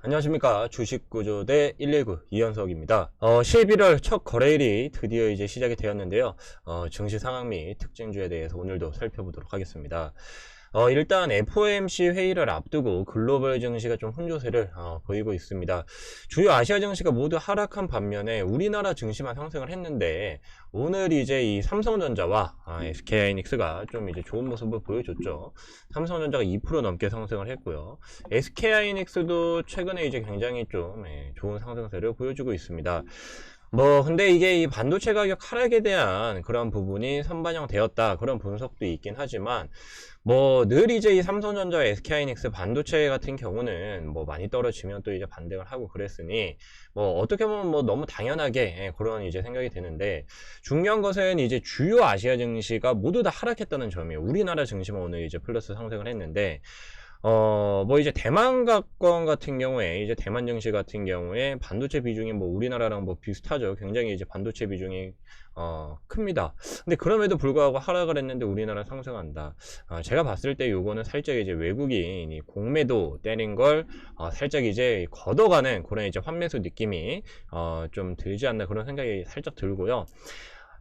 안녕하십니까. 주식구조대 119 이현석입니다. 11월 첫 거래일이 드디어 이제 시작이 되었는데요. 증시 상황 및 특징주에 대해서 오늘도 살펴보도록 하겠습니다. 일단 FOMC 회의를 앞두고 글로벌 증시가 좀 혼조세를 보이고 있습니다. 주요 아시아 증시가 모두 하락한 반면에 우리나라 증시만 상승을 했는데 오늘 이제 이 삼성전자와 SK하이닉스가 좀 이제 좋은 모습을 보여줬죠. 삼성전자가 2% 넘게 상승을 했고요. SK하이닉스도 최근에 이제 굉장히 좀 좋은 상승세를 보여주고 있습니다. 근데 이게 이 반도체 가격 하락에 대한 그런 부분이 선반영되었다. 그런 분석도 있긴 하지만, 늘 이제 이 삼성전자, SK하이닉스 반도체 같은 경우는 많이 떨어지면 또 이제 반등을 하고 그랬으니, 어떻게 보면 너무 당연하게 그런 이제 생각이 드는데, 중요한 것은 이제 주요 아시아 증시가 모두 다 하락했다는 점이에요. 우리나라 증시만 오늘 이제 플러스 상승을 했는데, 이제 대만권 같은 경우에, 이제 대만 증시 같은 경우에 반도체 비중이 우리나라랑 비슷하죠. 굉장히 이제 반도체 비중이, 큽니다. 근데 그럼에도 불구하고 하락을 했는데 우리나라 상승한다. 제가 봤을 때 요거는 살짝 이제 외국인이 공매도 때린 걸, 살짝 이제 걷어가는 그런 이제 환매수 느낌이, 좀 들지 않나 그런 생각이 살짝 들고요.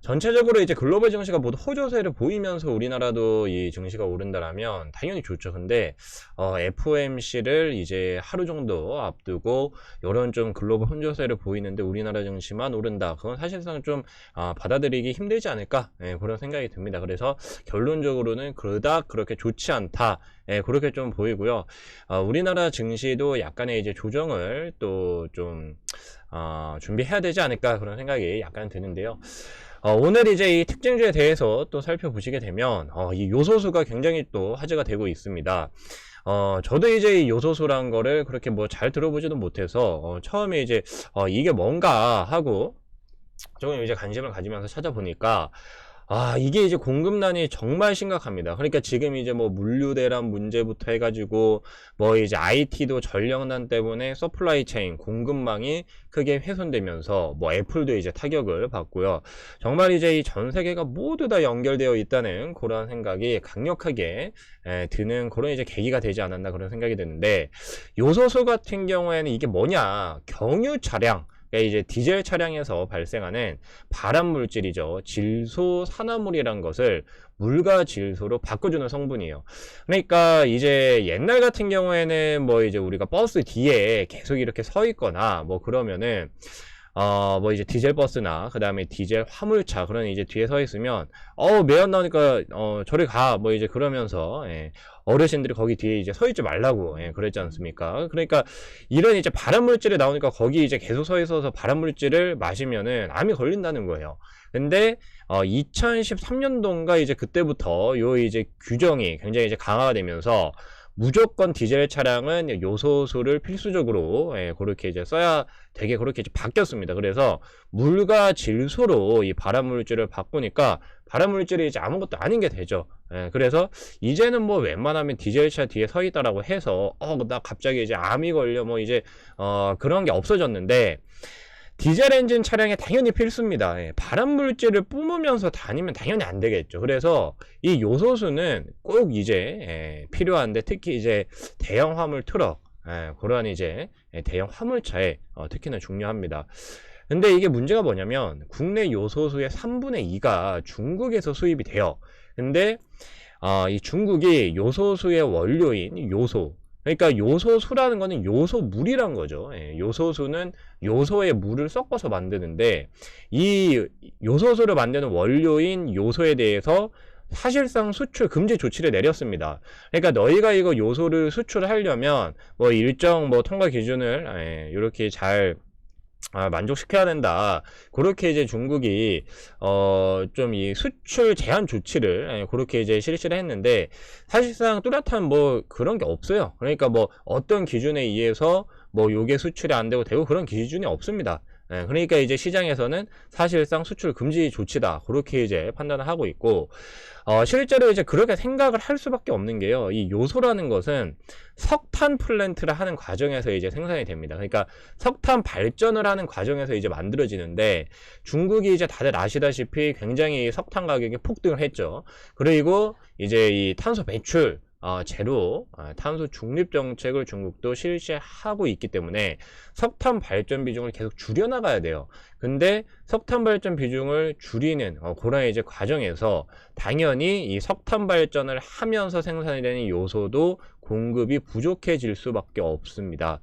전체적으로 이제 글로벌 증시가 모두 호조세를 보이면서 우리나라도 이 증시가 오른다라면 당연히 좋죠. 근데 FOMC를 이제 하루 정도 앞두고 이런 좀 글로벌 혼조세를 보이는데 우리나라 증시만 오른다. 그건 사실상 좀 받아들이기 힘들지 않을까? 그런 생각이 듭니다. 그래서 결론적으로는 그닥 그렇게 좋지 않다. 그렇게 좀 보이고요. 우리나라 증시도 약간의 이제 조정을 또 좀 준비해야 되지 않을까 그런 생각이 약간 드는데요. 오늘 이제 이 특징주에 대해서 또 살펴보시게 되면, 이 요소수가 굉장히 또 화제가 되고 있습니다. 저도 이제 이 요소수란 거를 그렇게 잘 들어보지도 못해서, 처음에 이제, 이게 뭔가 하고, 조금 이제 관심을 가지면서 찾아보니까, 이게 이제 공급난이 정말 심각합니다. 그러니까 지금 이제 물류 대란 문제부터 해가지고 이제 IT도 전력난 때문에 서플라이 체인 공급망이 크게 훼손되면서 애플도 이제 타격을 받고요. 정말 이제 이 전 세계가 모두 다 연결되어 있다는 그런 생각이 강력하게 드는 그런 이제 계기가 되지 않았나 그런 생각이 드는데, 요소수 같은 경우에는 이게 뭐냐, 경유 차량, 이제 디젤 차량에서 발생하는 발암 물질이죠. 질소 산화물이란 것을 물과 질소로 바꿔주는 성분이에요. 그러니까 이제 옛날 같은 경우에는 이제 우리가 버스 뒤에 계속 이렇게 서 있거나 그러면은 이제 디젤 버스나, 그 다음에 디젤 화물차, 그런 이제 뒤에 서 있으면, 매연 나오니까, 저리 가, 이제 그러면서, 어르신들이 거기 뒤에 이제 서 있지 말라고, 그랬지 않습니까? 그러니까, 이런 이제 발암물질이 나오니까 거기 이제 계속 서 있어서 발암물질을 마시면은 암이 걸린다는 거예요. 근데, 2013년도인가 이제 그때부터 요 이제 규정이 굉장히 이제 강화가 되면서, 무조건 디젤 차량은 요소수를 필수적으로 그렇게 이제 써야 되게 그렇게 이제 바뀌었습니다. 그래서 물과 질소로 이 발암물질을 바꾸니까 발암물질이 이제 아무것도 아닌 게 되죠. 그래서 이제는 웬만하면 디젤차 뒤에 서 있다라고 해서 나 갑자기 이제 암이 걸려 이제 그런 게 없어졌는데, 디젤 엔진 차량에 당연히 필수입니다. 발암물질을 뿜으면서 다니면 당연히 안 되겠죠. 그래서 이 요소수는 꼭 이제 필요한데, 특히 이제 대형 화물 트럭, 그러한 이제 대형 화물차에 특히나 중요합니다. 근데 이게 문제가 뭐냐면, 국내 요소수의 3분의 2가 중국에서 수입이 돼요. 근데 이 중국이 요소수의 원료인 요소, 그러니까 요소수라는 거는 요소물이란 거죠. 요소수는 요소에 물을 섞어서 만드는데, 이 요소수를 만드는 원료인 요소에 대해서 사실상 수출 금지 조치를 내렸습니다. 그러니까 너희가 이거 요소를 수출하려면 일정 통과 기준을 이렇게 잘 만족시켜야 된다. 그렇게 이제 중국이 좀 이 수출 제한 조치를 그렇게 이제 실시를 했는데, 사실상 뚜렷한 그런 게 없어요. 그러니까 어떤 기준에 의해서 요게 수출이 안 되고 그런 기준이 없습니다. 그러니까 이제 시장에서는 사실상 수출 금지 조치다, 그렇게 이제 판단을 하고 있고, 실제로 이제 그렇게 생각을 할 수밖에 없는 게요, 이 요소라는 것은 석탄 플랜트를 하는 과정에서 이제 생산이 됩니다. 그러니까 석탄 발전을 하는 과정에서 이제 만들어지는데, 중국이 이제 다들 아시다시피 굉장히 석탄 가격이 폭등을 했죠. 그리고 이제 이 탄소 배출, 제로 탄소 중립 정책을 중국도 실시하고 있기 때문에 석탄 발전 비중을 계속 줄여나가야 돼요. 근데 석탄 발전 비중을 줄이는 그런 이제 과정에서 당연히 이 석탄 발전을 하면서 생산이 되는 요소도 공급이 부족해질 수밖에 없습니다.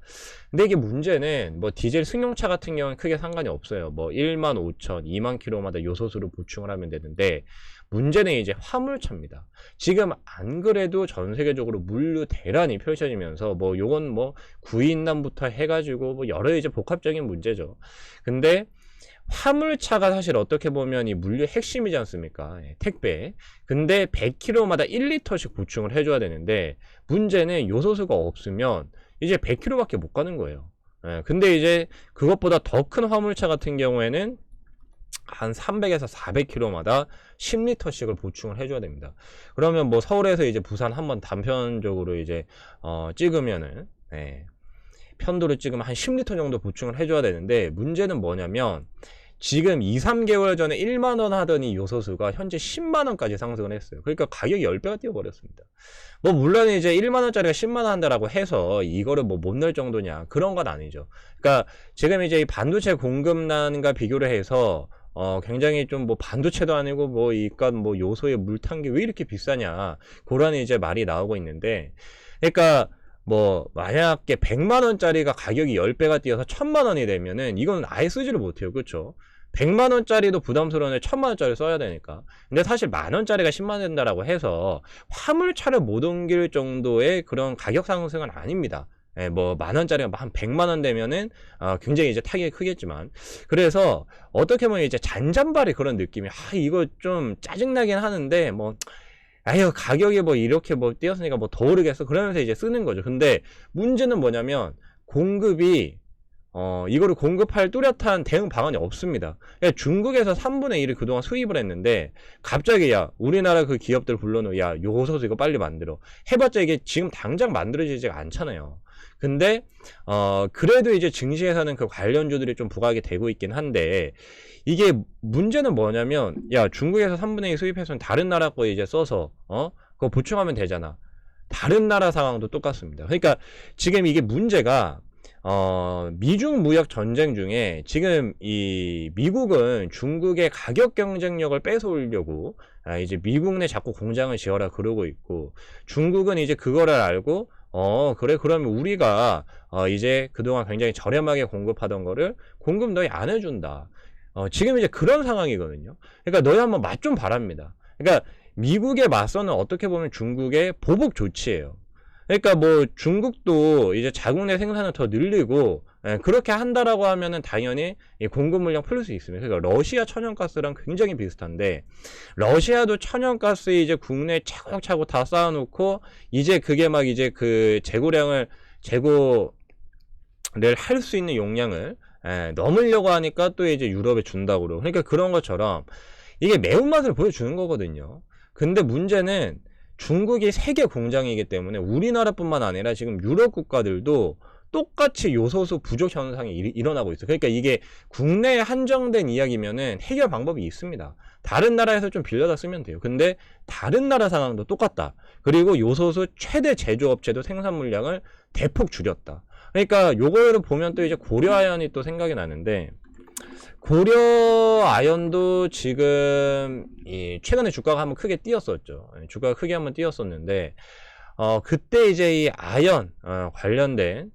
근데 이게 문제는 뭐 디젤 승용차 같은 경우는 크게 상관이 없어요. 뭐 1만 5천, 2만 킬로마다 요소수를 보충을 하면 되는데 문제는 이제 화물차입니다. 지금 안 그래도 전 세계적으로 물류 대란이 펼쳐지면서 뭐 요건 뭐 구인난부터 해가지고 뭐 여러 이제 복합적인 문제죠. 근데 화물차가 사실 어떻게 보면 이 물류의 핵심이지 않습니까? 택배. 근데 100km마다 1리터씩 보충을 해줘야 되는데 문제는 요소수가 없으면 이제 100km밖에 못 가는 거예요. 근데 이제 그것보다 더 큰 화물차 같은 경우에는 한 300에서 400km마다 10리터씩을 보충을 해줘야 됩니다. 그러면 뭐 서울에서 이제 부산 한번 단편적으로 이제 찍으면은 편도를 찍으면 한 10리터 정도 보충을 해줘야 되는데 문제는 뭐냐면 지금 2-3개월 전에 1만원 하던 이 요소수가 현재 10만원까지 상승을 했어요. 그러니까 가격이 10배가 뛰어버렸습니다. 뭐 물론 이제 1만원짜리가 10만원 한다라고 해서 이거를 뭐 못 낼 정도냐 그런 건 아니죠. 그러니까 지금 이제 이 반도체 공급난과 비교를 해서 굉장히 좀 뭐 반도체도 아니고 뭐 이깟 뭐 요소의 물탄 게 왜 이렇게 비싸냐 그런 이제 말이 나오고 있는데 그러니까 뭐 만약에 100만원짜리가 가격이 10배가 뛰어서 1000만원이 되면은 이건 아예 쓰지를 못해요. 그렇죠? 100만원짜리도 부담스러운데 1000만원짜리 써야 되니까. 근데 사실 만원짜리가 10만원 된다라고 해서 화물차를 못 옮길 정도의 그런 가격 상승은 아닙니다. 뭐 만원짜리가 한 100만원 되면은 굉장히 이제 타격이 크겠지만 그래서 어떻게 보면 이제 잔잔바리 그런 느낌이 이거 좀 짜증나긴 하는데 뭐 아유 가격이 뭐 이렇게 뭐 뛰었으니까 뭐 더 오르겠어 그러면서 이제 쓰는 거죠. 근데 문제는 뭐냐면 공급이 이거를 공급할 뚜렷한 대응 방안이 없습니다. 그러니까 중국에서 3분의 1을 그동안 수입을 했는데 갑자기 야 우리나라 그 기업들 불러놓고 야 요소수 이거 빨리 만들어 해봤자 이게 지금 당장 만들어지지가 않잖아요. 근데 그래도 이제 증시에서는 그 관련주들이 좀 부각이 되고 있긴 한데 이게 문제는 뭐냐면 야 중국에서 3분의 1 수입해서는 다른 나라 거 이제 써서 그거 보충하면 되잖아. 다른 나라 상황도 똑같습니다. 그러니까 지금 이게 문제가 미중 무역 전쟁 중에 지금 이 미국은 중국의 가격 경쟁력을 뺏어오려고 이제 미국 내 자꾸 공장을 지어라 그러고 있고 중국은 이제 그거를 알고 그래 그러면 우리가 이제 그동안 굉장히 저렴하게 공급하던 거를 공급 너희 안 해준다. 지금 이제 그런 상황이거든요. 그러니까 너희 한번 맛 좀 바랍니다. 그러니까 미국의 맞서는 어떻게 보면 중국의 보복 조치예요. 그러니까 뭐 중국도 이제 자국 내 생산을 더 늘리고 그렇게 한다라고 하면은 당연히 이 공급 물량 풀릴 수 있습니다. 그러니까 러시아 천연가스랑 굉장히 비슷한데 러시아도 천연가스 이제 국내에 차곡차곡 다 쌓아놓고 이제 그게 막 이제 그 재고를 할 수 있는 용량을 넘으려고 하니까 또 이제 유럽에 준다고 그러고 그러니까 그런 것처럼 이게 매운맛을 보여주는 거거든요. 근데 문제는 중국이 세계 공장이기 때문에 우리나라뿐만 아니라 지금 유럽 국가들도 똑같이 요소수 부족 현상이 일어나고 있어요. 그러니까 이게 국내에 한정된 이야기면은 해결 방법이 있습니다. 다른 나라에서 좀 빌려다 쓰면 돼요. 근데 다른 나라 상황도 똑같다. 그리고 요소수 최대 제조업체도 생산 물량을 대폭 줄였다. 그러니까 요거를 보면 또 이제 고려아연이 또 생각이 나는데 고려아연도 지금 최근에 주가가 한번 크게 뛰었었죠. 주가가 크게 한번 뛰었었는데 그때 이제 이 아연 관련된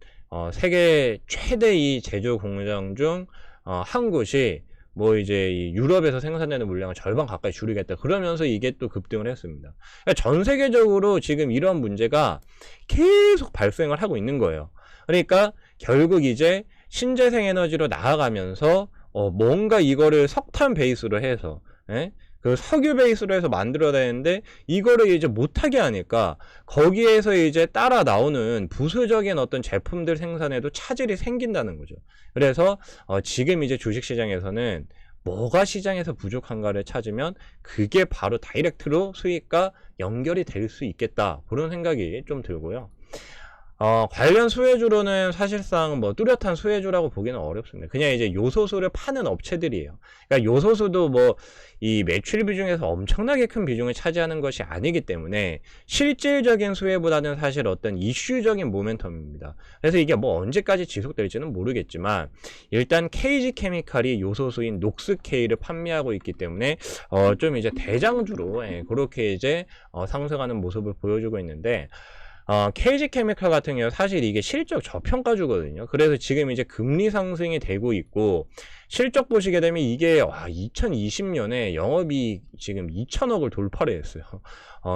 세계 최대 이 제조 공장 중 한 곳이 뭐 이제 이 유럽에서 생산되는 물량을 절반 가까이 줄이겠다 그러면서 이게 또 급등을 했습니다. 그러니까 전 세계적으로 지금 이러한 문제가 계속 발생을 하고 있는 거예요. 그러니까 결국 이제 신재생 에너지로 나아가면서 뭔가 이거를 석탄 베이스로 해서 그 석유 베이스로 해서 만들어야 되는데 이거를 이제 못하게 하니까 거기에서 이제 따라 나오는 부수적인 어떤 제품들 생산에도 차질이 생긴다는 거죠. 그래서 지금 이제 주식시장에서는 뭐가 시장에서 부족한가를 찾으면 그게 바로 다이렉트로 수익과 연결이 될 수 있겠다 그런 생각이 좀 들고요. 관련 수혜주로는 사실상 뭐 뚜렷한 수혜주라고 보기는 어렵습니다. 그냥 이제 요소수를 파는 업체들이에요. 그러니까 요소수도 뭐 이 매출 비중에서 엄청나게 큰 비중을 차지하는 것이 아니기 때문에 실질적인 수혜보다는 사실 어떤 이슈적인 모멘텀입니다. 그래서 이게 뭐 언제까지 지속될지는 모르겠지만 일단 KG케미칼이 요소수인 녹스케이를 판매하고 있기 때문에 좀 이제 대장주로 그렇게 이제 상승하는 모습을 보여주고 있는데 KG케미칼 같은 경우 사실 이게 실적 저평가주거든요. 그래서 지금 이제 금리 상승이 되고 있고 실적 보시게 되면 이게 2020년에 영업이익 지금 2천억을 돌파를 했어요.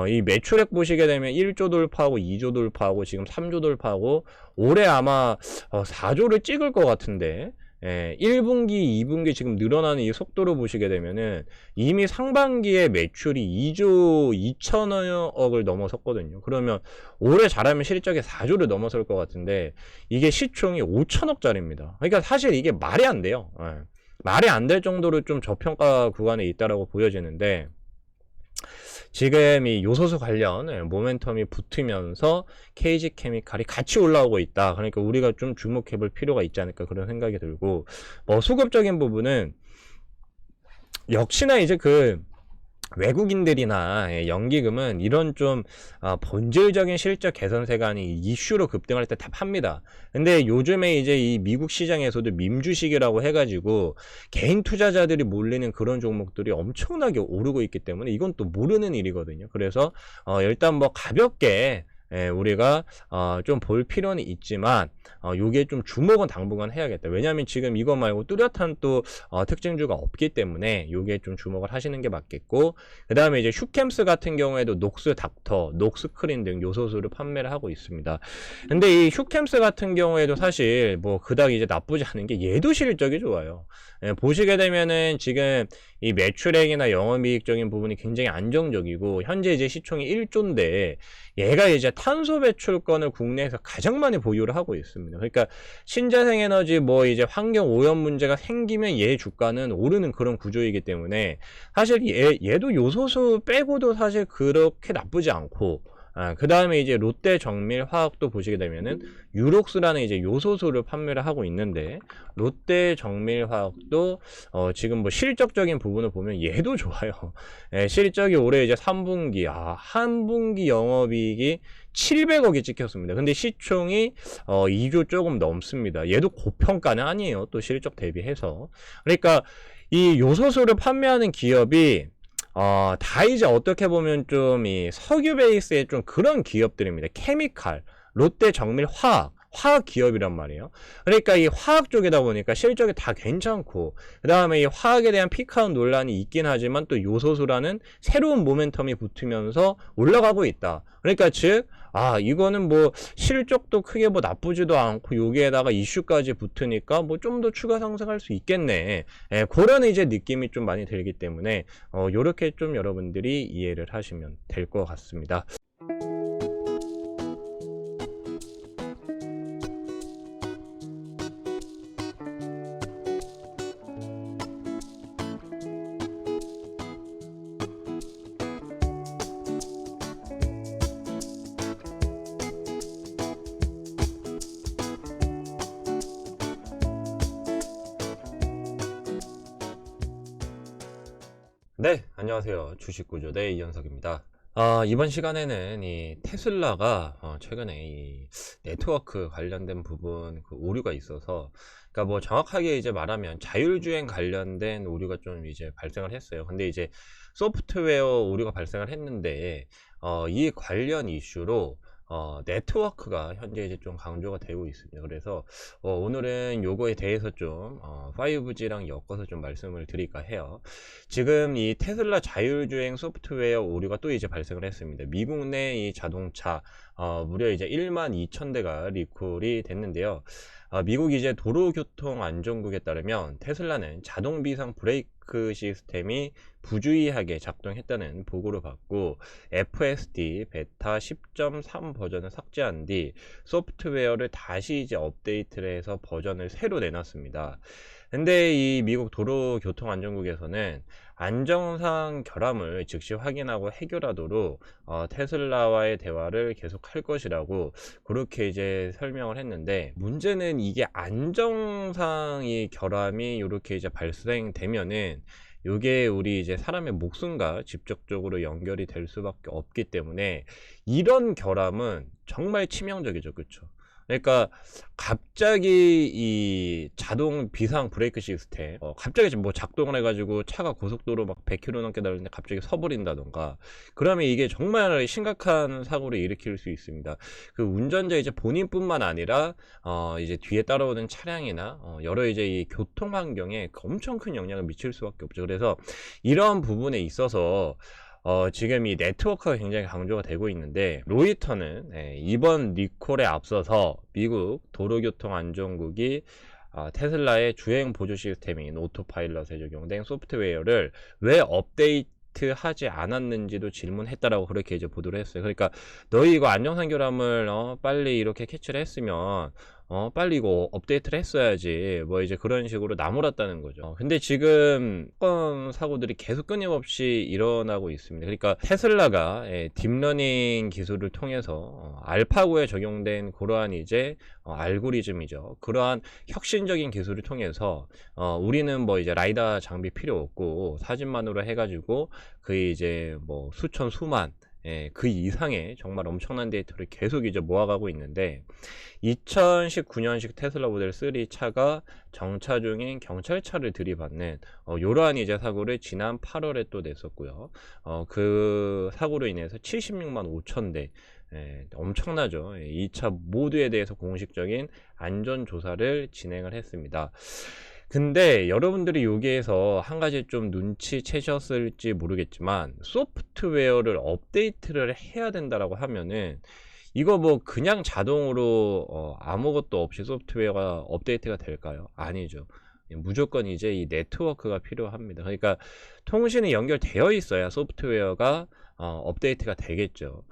이 매출액 보시게 되면 1조 돌파하고 2조 돌파하고 지금 3조 돌파하고 올해 아마 4조를 찍을 것 같은데 1분기, 2분기 지금 늘어나는 이 속도로 보시게 되면은 이미 상반기에 매출이 2조 2천억을 넘어섰거든요. 그러면 올해 잘하면 실적이 4조를 넘어설 것 같은데 이게 시총이 5천억짜리입니다. 그러니까 사실 이게 말이 안 돼요. 말이 안 될 정도로 좀 저평가 구간에 있다라고 보여지는데 지금 이 요소수 관련 모멘텀이 붙으면서 KG케미칼이 같이 올라오고 있다. 그러니까 우리가 좀 주목해 볼 필요가 있지 않을까 그런 생각이 들고 뭐 수급적인 부분은 역시나 이제 그 외국인들이나 연기금은 이런 좀 본질적인 실적 개선세가 아닌 이슈로 급등할 때 다 팝니다. 근데 요즘에 이제 이 미국 시장에서도 밈주식이라고 해가지고 개인 투자자들이 몰리는 그런 종목들이 엄청나게 오르고 있기 때문에 이건 또 모르는 일이거든요. 그래서 일단 뭐 가볍게 우리가 좀 볼 필요는 있지만 요게 좀 주목은 당분간 해야겠다. 왜냐하면 지금 이거 말고 뚜렷한 또 특징주가 없기 때문에 요게 좀 주목을 하시는 게 맞겠고 그 다음에 이제 슈캠스 같은 경우에도 녹스 닥터, 녹스 크린 등 요소수를 판매를 하고 있습니다. 근데 이 슈캠스 같은 경우에도 사실 뭐 그닥 이제 나쁘지 않은 게 얘도 실적이 좋아요. 보시게 되면은 지금 이 매출액이나 영업이익적인 부분이 굉장히 안정적이고 현재 이제 시총이 1조인데 얘가 이제 탄소 배출권을 국내에서 가장 많이 보유를 하고 있습니다. 그러니까 신재생에너지 뭐 이제 환경 오염 문제가 생기면 얘 주가는 오르는 그런 구조이기 때문에 사실 얘도 요소수 빼고도 사실 그렇게 나쁘지 않고 그 다음에 이제 롯데 정밀 화학도 보시게 되면은 유록스라는 이제 요소수를 판매를 하고 있는데 롯데 정밀 화학도 지금 뭐 실적적인 부분을 보면 얘도 좋아요. 실적이 올해 이제 3분기 한 분기 영업이익이 700억이 찍혔습니다. 근데 시총이 2조 조금 넘습니다. 얘도 고평가는 아니에요. 또 실적 대비해서. 그러니까 이 요소수를 판매하는 기업이 다 이제 어떻게 보면 좀 이 석유 베이스의 좀 그런 기업들입니다. 케미칼, 롯데 정밀 화학 기업이란 말이에요. 그러니까 이 화학 쪽이다 보니까 실적이 다 괜찮고 그 다음에 이 화학에 대한 피크아웃 논란이 있긴 하지만 또 요소수라는 새로운 모멘텀이 붙으면서 올라가고 있다. 그러니까 즉 이거는 뭐 실적도 크게 뭐 나쁘지도 않고 여기에다가 이슈까지 붙으니까 뭐 좀 더 추가 상승할 수 있겠네. 그런 이제 느낌이 좀 많이 들기 때문에 요렇게 좀 여러분들이 이해를 하시면 될 것 같습니다. 네, 안녕하세요. 주식구조대 이현석입니다. 이번 시간에는 이 테슬라가 최근에 이 네트워크 관련된 부분 그 오류가 있어서 그러니까 뭐 정확하게 이제 말하면 자율주행 관련된 오류가 좀 이제 발생을 했어요. 근데 이제 소프트웨어 오류가 발생을 했는데 이 관련 이슈로 네트워크가 현재 이제 좀 강조가 되고 있습니다. 그래서 오늘은 요거에 대해서 좀 5G랑 엮어서 좀 말씀을 드릴까 해요. 지금 이 테슬라 자율주행 소프트웨어 오류가 또 이제 발생을 했습니다. 미국 내 이 자동차 무려 이제 12,000대가 리콜이 됐는데요. 미국 이제 도로교통안전국에 따르면 테슬라는 자동 비상 브레이크 시스템이 부주의하게 작동했다는 보고를 받고 FSD 베타 10.3 버전을 삭제한 뒤 소프트웨어를 다시 이제 업데이트를 해서 버전을 새로 내놨습니다. 근데 이 미국 도로교통안전국에서는 안정상 결함을 즉시 확인하고 해결하도록 테슬라와의 대화를 계속할 것이라고 그렇게 이제 설명을 했는데, 문제는 이게 안정상의 결함이 이렇게 이제 발생되면은 요게 우리 이제 사람의 목숨과 직접적으로 연결이 될 수밖에 없기 때문에 이런 결함은 정말 치명적이죠. 그쵸? 그러니까 갑자기 이 자동 비상 브레이크 시스템 갑자기 뭐 작동을 해가지고 차가 고속도로 막 100km 넘게 달리는데 갑자기 서버린다던가, 그러면 이게 정말 심각한 사고를 일으킬 수 있습니다. 그 운전자 이제 본인뿐만 아니라 이제 뒤에 따라오는 차량이나 여러 이제 이 교통 환경에 엄청 큰 영향을 미칠 수밖에 없죠. 그래서 이런 부분에 있어서 지금 이 네트워크가 굉장히 강조가 되고 있는데, 로이터는 이번 리콜에 앞서서 미국 도로교통안전국이 테슬라의 주행 보조 시스템인 오토파일럿에 적용된 소프트웨어를 왜 업데이트 하지 않았는지도 질문했다라고 그렇게 이제 보도를 했어요. 그러니까 너희 이거 안정상 결함을 빨리 이렇게 캐치를 했으면 빨리 이거 업데이트를 했어야지, 뭐 이제 그런 식으로 나무랐다는 거죠. 근데 지금 사건 사고들이 계속 끊임없이 일어나고 있습니다. 그러니까 테슬라가 딥러닝 기술을 통해서 알파고에 적용된 그러한 이제 알고리즘이죠. 그러한 혁신적인 기술을 통해서 우리는 뭐 이제 라이다 장비 필요 없고 사진만으로 해가지고 그 이제 뭐 수천 수만 그 이상의 정말 엄청난 데이터를 계속 이제 모아가고 있는데, 2019년식 테슬라 모델 3 차가 정차 중인 경찰차를 들이받는 이러한 이제 사고를 지난 8월에 또 냈었고요. 그 사고로 인해서 76만 5천 대 엄청나죠. 이 차 모두에 대해서 공식적인 안전조사를 진행을 했습니다. 근데 여러분들이 여기에서 한 가지 좀 눈치채셨을지 모르겠지만, 소프트웨어를 업데이트를 해야 된다라고 하면은 이거 뭐 그냥 자동으로 아무것도 없이 소프트웨어가 업데이트가 될까요? 아니죠. 무조건 이제 이 네트워크가 필요합니다. 그러니까 통신이 연결되어 있어야 소프트웨어가 업데이트가 되겠죠.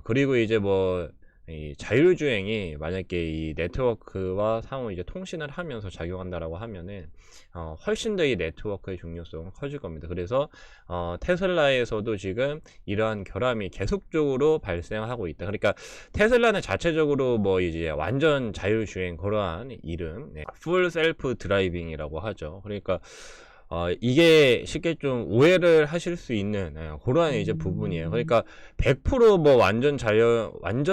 그리고 이제 뭐 이 자율주행이 만약에 이 네트워크와 상호 이제 통신을 하면서 작용한다라고 하면은 훨씬 더 이 네트워크의 중요성은 커질 겁니다. 그래서 테슬라에서도 지금 이러한 결함이 계속적으로 발생하고 있다. 그러니까 테슬라는 자체적으로 뭐 이제 완전 자율주행 그러한 이름, 풀 셀프 드라이빙이라고 하죠. 그러니까 이게 쉽게 좀 오해를 하실 수 있는 그러한 이제 부분이에요. 그러니까 100% 뭐 완전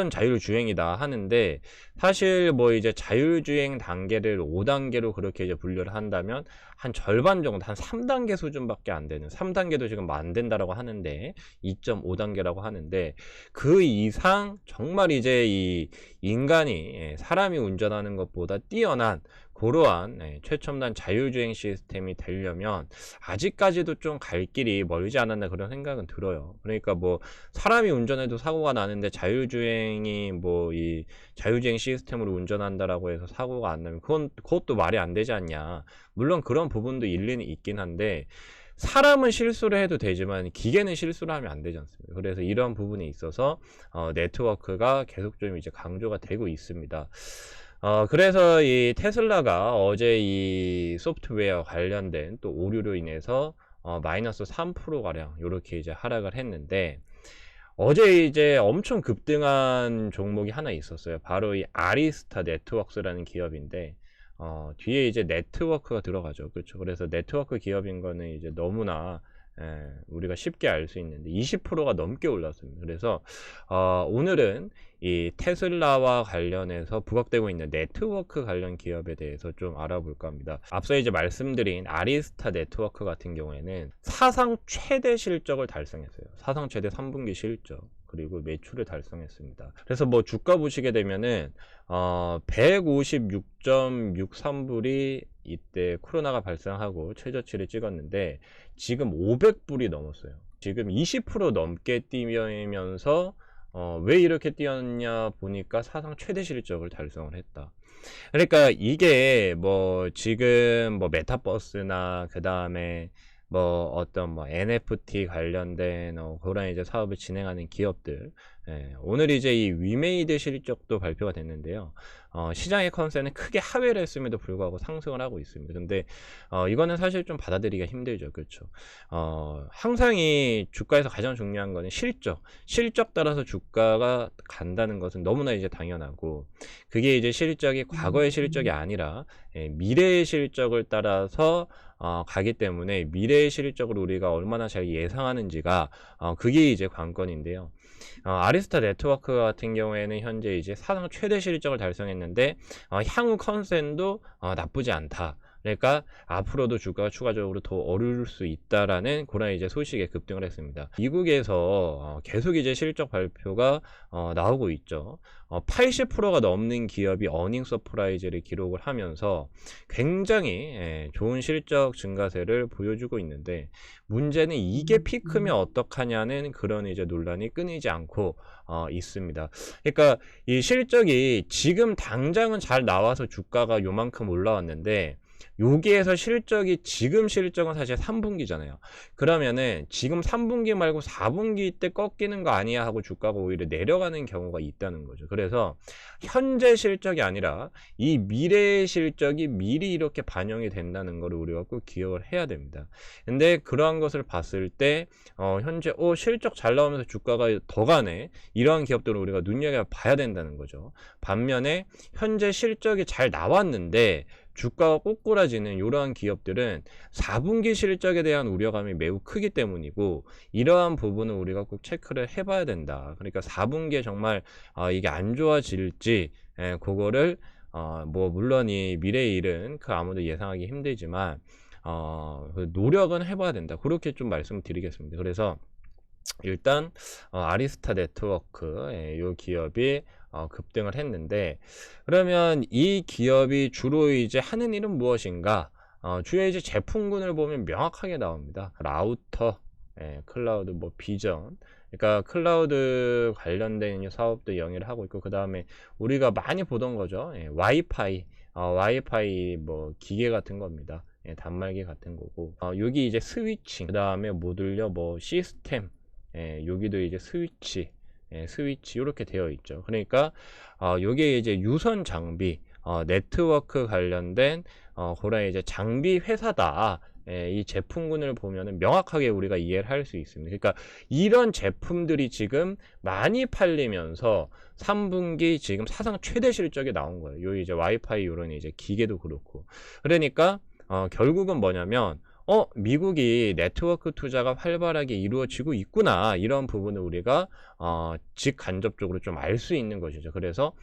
자율주행이다 하는데, 사실 뭐 이제 자율주행 단계를 5단계로 그렇게 이제 분류를 한다면 한 절반 정도, 한 3단계 수준밖에 안 되는, 3단계도 지금 안 된다라고 하는데 2.5단계라고 하는데, 그 이상 정말 이제 이 인간이 사람이 운전하는 것보다 뛰어난 그러한 최첨단 자율주행 시스템이 되려면 아직까지도 좀 갈 길이 멀지 않았나 그런 생각은 들어요. 그러니까 뭐 사람이 운전해도 사고가 나는데 자율주행이 뭐 이 자율주행 시스템으로 운전한다라고 해서 사고가 안 나면 그것도 말이 안 되지 않냐. 물론 그런 부분도 일리는 있긴 한데, 사람은 실수를 해도 되지만 기계는 실수를 하면 안 되지 않습니까? 그래서 이런 부분에 있어서 네트워크가 계속 좀 이제 강조가 되고 있습니다. 그래서 이 테슬라가 어제 이 소프트웨어 관련된 또 오류로 인해서 마이너스 3%가량 이렇게 이제 하락을 했는데, 어제 이제 엄청 급등한 종목이 하나 있었어요. 바로 이 아리스타 네트워크스라는 기업인데, 뒤에 이제 네트워크가 들어가죠. 그렇죠. 그래서 네트워크 기업인 거는 이제 너무나 우리가 쉽게 알 수 있는데 20%가 넘게 올랐습니다. 그래서 오늘은 이 테슬라와 관련해서 부각되고 있는 네트워크 관련 기업에 대해서 좀 알아볼까 합니다. 앞서 이제 말씀드린 아리스타 네트워크 같은 경우에는 사상 최대 실적을 달성했어요. 사상 최대 3분기 실적, 그리고 매출을 달성했습니다. 그래서 뭐 주가 보시게 되면은 156.63불이 이때 코로나가 발생하고 최저치를 찍었는데 지금 500불이 넘었어요. 지금 20% 넘게 뛰면서 왜 이렇게 뛰었냐 보니까 사상 최대 실적을 달성을 했다. 그러니까 이게 뭐 지금 뭐 메타버스나 그 다음에 어떤 NFT 관련된 그런 이제 사업을 진행하는 기업들. 예, 오늘 이제 이 위메이드 실적도 발표가 됐는데요. 시장의 컨센은 크게 하회를 했음에도 불구하고 상승을 하고 있습니다. 근데 이거는 사실 좀 받아들이기가 힘들죠. 그렇죠. 항상 이 주가에서 가장 중요한 거는 실적 따라서 주가가 간다는 것은 너무나 이제 당연하고, 그게 이제 실적이 과거의 실적이 아니라 미래의 실적을 따라서 가기 때문에 미래의 실적을 우리가 얼마나 잘 예상하는지가 그게 이제 관건인데요. 아리스타 네트워크 같은 경우에는 현재 이제 사상 최대 실적을 달성했는데 향후 컨센도 나쁘지 않다. 그러니까 앞으로도 주가가 추가적으로 더 오를 수 있다라는 그런 이제 소식에 급등을 했습니다. 미국에서 계속 이제 실적 발표가 나오고 있죠. 80%가 넘는 기업이 어닝 서프라이즈를 기록을 하면서 굉장히 좋은 실적 증가세를 보여주고 있는데, 문제는 이게 피크면 어떡하냐는 그런 이제 논란이 끊이지 않고 있습니다. 그러니까 이 실적이 지금 당장은 잘 나와서 주가가 요만큼 올라왔는데, 여기에서 지금 실적은 사실 3분기잖아요. 그러면은 지금 3분기 말고 4분기 때 꺾이는 거 아니야 하고 주가가 오히려 내려가는 경우가 있다는 거죠. 그래서 현재 실적이 아니라 이 미래의 실적이 미리 이렇게 반영이 된다는 거를 우리가 꼭 기억을 해야 됩니다. 근데 그러한 것을 봤을 때 현재 실적 잘 나오면서 주가가 더 가네, 이러한 기업들을 우리가 눈여겨봐야 된다는 거죠. 반면에 현재 실적이 잘 나왔는데 주가가 꼬꾸라지는 이러한 기업들은 4분기 실적에 대한 우려감이 매우 크기 때문이고, 이러한 부분은 우리가 꼭 체크를 해봐야 된다. 그러니까 4분기에 정말 이게 안 좋아질지, 그거를 물론 이 미래의 일은 아무도 예상하기 힘들지만 노력은 해봐야 된다. 그렇게 좀 말씀드리겠습니다. 그래서 일단 아리스타 네트워크 이 기업이 급등을 했는데, 그러면 이 기업이 주로 이제 하는 일은 무엇인가? 주요 이제 제품군을 보면 명확하게 나옵니다. 라우터, 클라우드, 비전. 그러니까 클라우드 관련된 사업도 영위를 하고 있고, 그 다음에 우리가 많이 보던 거죠. 와이파이, 기계 같은 겁니다. 단말기 같은 거고, 여기 이제 스위칭, 그 다음에 모듈러, 시스템, 여기도 이제 스위치 이렇게 되어 있죠. 그러니까 요게 이제 유선 장비, 네트워크 관련된 그런 이제 장비 회사다. 이 제품군을 보면은 명확하게 우리가 이해를 할 수 있습니다. 그러니까 이런 제품들이 지금 많이 팔리면서 3분기 지금 사상 최대 실적이 나온 거예요. 요 이제 와이파이 요런 이제 기계도 그렇고. 그러니까 결국은 뭐냐면 미국이 네트워크 투자가 활발하게 이루어지고 있구나, 이런 부분을 우리가 직간접적으로 좀 알 수 있는 것이죠. 그래서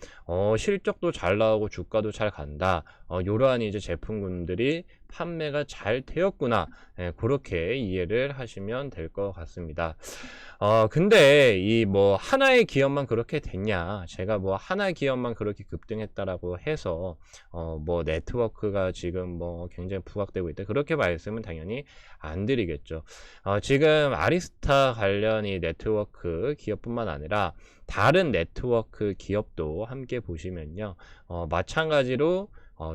실적도 잘 나오고 주가도 잘 간다, 이러한 이제 제품군들이 판매가 잘 되었구나, 그렇게 이해를 하시면 될 것 같습니다. 근데 이 하나의 기업만 그렇게 됐냐, 제가 하나의 기업만 그렇게 급등했다라고 해서 네트워크가 지금 굉장히 부각되고 있다, 그렇게 말씀은 당연히 안 드리겠죠. 지금 아리스타 관련 이 네트워크 기업뿐만 아니라 다른 네트워크 기업도 함께 보시면요, 마찬가지로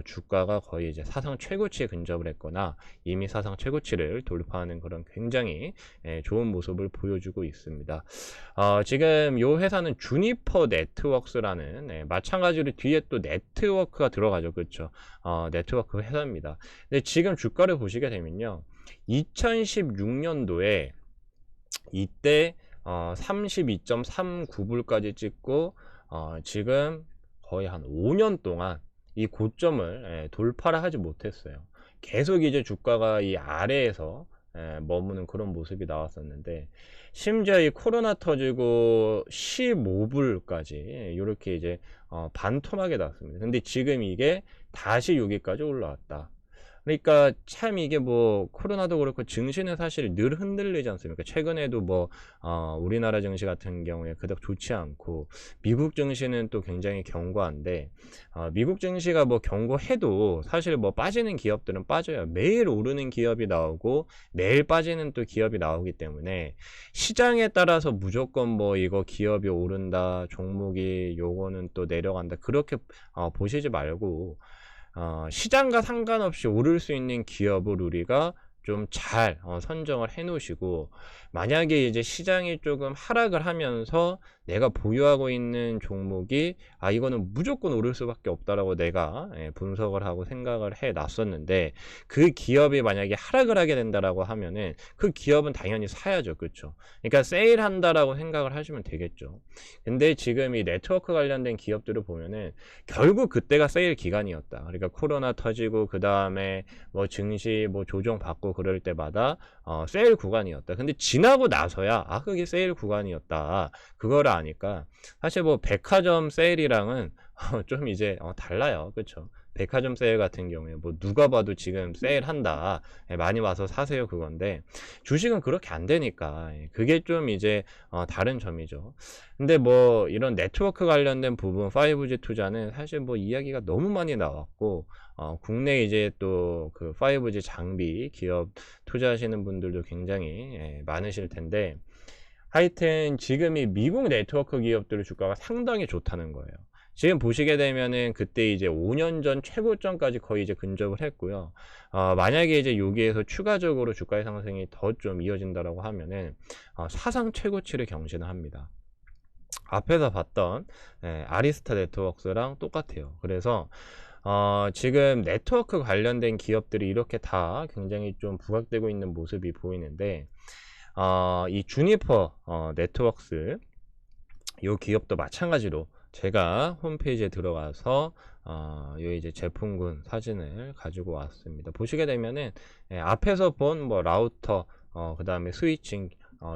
주가가 거의 이제 사상 최고치에 근접을 했거나 이미 사상 최고치를 돌파하는 그런 굉장히 좋은 모습을 보여주고 있습니다. 지금 이 회사는 주니퍼 네트워크스라는, 마찬가지로 뒤에 또 네트워크가 들어가죠. 그렇죠. 네트워크 회사입니다. 근데 지금 주가를 보시게 되면요, 2016년도에 이때 32.39불까지 찍고 지금 거의 한 5년 동안 이 고점을 돌파를 하지 못했어요. 계속 이제 주가가 이 아래에서 머무는 그런 모습이 나왔었는데, 심지어 이 코로나 터지고 15불까지 이렇게 이제 반토막이 났습니다. 근데 지금 이게 다시 여기까지 올라왔다. 그러니까 참 이게 코로나도 그렇고 증시는 사실 늘 흔들리지 않습니까? 최근에도 우리나라 증시 같은 경우에 그닥 좋지 않고, 미국 증시는 또 굉장히 견고한데, 미국 증시가 견고해도 사실 빠지는 기업들은 빠져요. 매일 오르는 기업이 나오고 매일 빠지는 또 기업이 나오기 때문에, 시장에 따라서 무조건 이거 기업이 오른다, 종목이 요거는 또 내려간다, 그렇게 보시지 말고 시장과 상관없이 오를 수 있는 기업을 우리가 좀 잘 선정을 해 놓으시고, 만약에 이제 시장이 조금 하락을 하면서 내가 보유하고 있는 종목이 이거는 무조건 오를 수밖에 없다라고 내가 분석을 하고 생각을 해 놨었는데, 그 기업이 만약에 하락을 하게 된다라고 하면은 그 기업은 당연히 사야죠. 그렇죠? 그러니까 세일한다라고 생각을 하시면 되겠죠. 근데 지금 이 네트워크 관련된 기업들을 보면은 결국 그때가 세일 기간이었다. 그러니까 코로나 터지고 그 다음에 뭐 증시 뭐 조정 받고 그럴 때마다 세일 구간이었다. 근데 지나고 나서야 그게 세일 구간이었다. 그거를 아니까 사실 뭐 백화점 세일이랑은 좀 이제 달라요. 그렇죠? 백화점 세일 같은 경우에 뭐 누가 봐도 지금 세일한다, 많이 와서 사세요, 그건데 주식은 그렇게 안 되니까 그게 좀 이제 다른 점이죠. 근데 뭐 이런 네트워크 관련된 부분 5G 투자는 사실 뭐 이야기가 너무 많이 나왔고, 국내 이제 또 그 5G 장비 기업 투자하시는 분들도 굉장히 많으실 텐데, 하여튼 지금 이 미국 네트워크 기업들 주가가 상당히 좋다는 거예요. 지금 보시게 되면은 그때 이제 5년 전 최고점까지 거의 이제 근접을 했고요. 만약에 이제 여기에서 추가적으로 주가의 상승이 더 좀 이어진다라고 하면은 사상 최고치를 경신을 합니다. 앞에서 봤던 아리스타 네트워크스랑 똑같아요. 그래서 지금 네트워크 관련된 기업들이 이렇게 다 굉장히 좀 부각되고 있는 모습이 보이는데, 이 주니퍼 네트워크스 이 기업도 마찬가지로 제가 홈페이지에 들어가서 요 이제 제품군 사진을 가지고 왔습니다. 보시게 되면은 앞에서 본 뭐 라우터, 그 다음에 스위칭,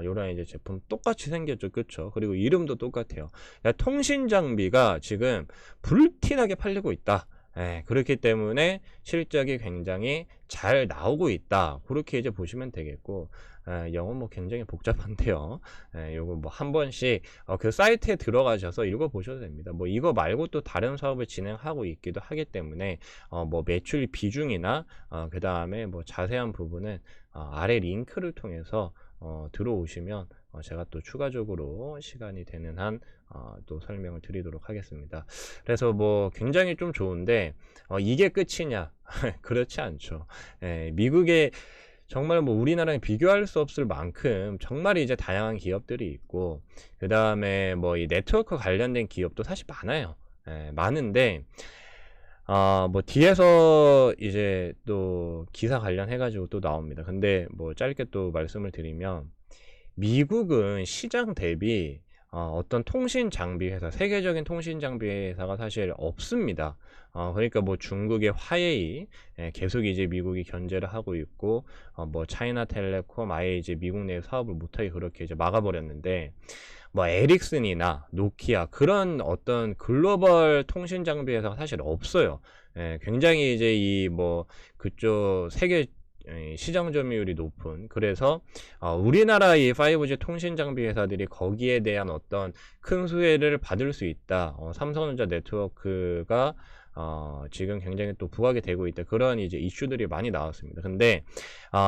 요런 이제 제품 똑같이 생겼죠. 그쵸? 그리고 이름도 똑같아요. 통신 장비가 지금 불티나게 팔리고 있다. 그렇기 때문에 실적이 굉장히 잘 나오고 있다. 그렇게 이제 보시면 되겠고, 영어 뭐 굉장히 복잡한데요. 요거 뭐 한 번씩 그 사이트에 들어가셔서 읽어보셔도 됩니다. 뭐 이거 말고 또 다른 사업을 진행하고 있기도 하기 때문에 뭐 매출 비중이나 그 다음에 뭐 자세한 부분은 아래 링크를 통해서 들어오시면 제가 또 추가적으로 시간이 되는 한 또 설명을 드리도록 하겠습니다. 그래서 뭐 굉장히 좀 좋은데 이게 끝이냐? 그렇지 않죠. 미국의 정말 뭐 우리나라랑 비교할 수 없을 만큼 정말 이제 다양한 기업들이 있고, 그 다음에 뭐 이 네트워크 관련된 기업도 사실 많아요. 많은데 뭐 뒤에서 이제 또 기사 관련해 가지고 또 나옵니다. 근데 뭐 짧게 또 말씀을 드리면, 미국은 시장 대비 어떤 통신 장비 회사, 세계적인 통신 장비 회사가 사실 없습니다. 그러니까 뭐 중국의 화웨이 계속 이제 미국이 견제를 하고 있고, 뭐 차이나텔레콤 아예 이제 미국 내 사업을 못하게 그렇게 이제 막아버렸는데, 뭐 에릭슨이나 노키아 그런 어떤 글로벌 통신 장비 회사가 사실 없어요. 굉장히 이제 이 뭐 그쪽 세계 시장 점유율이 높은, 그래서 우리나라의 5G 통신 장비 회사들이 거기에 대한 어떤 큰 수혜를 받을 수 있다. 삼성전자 네트워크가 지금 굉장히 또 부각이 되고 있다. 그런 이제 이슈들이 많이 나왔습니다. 근데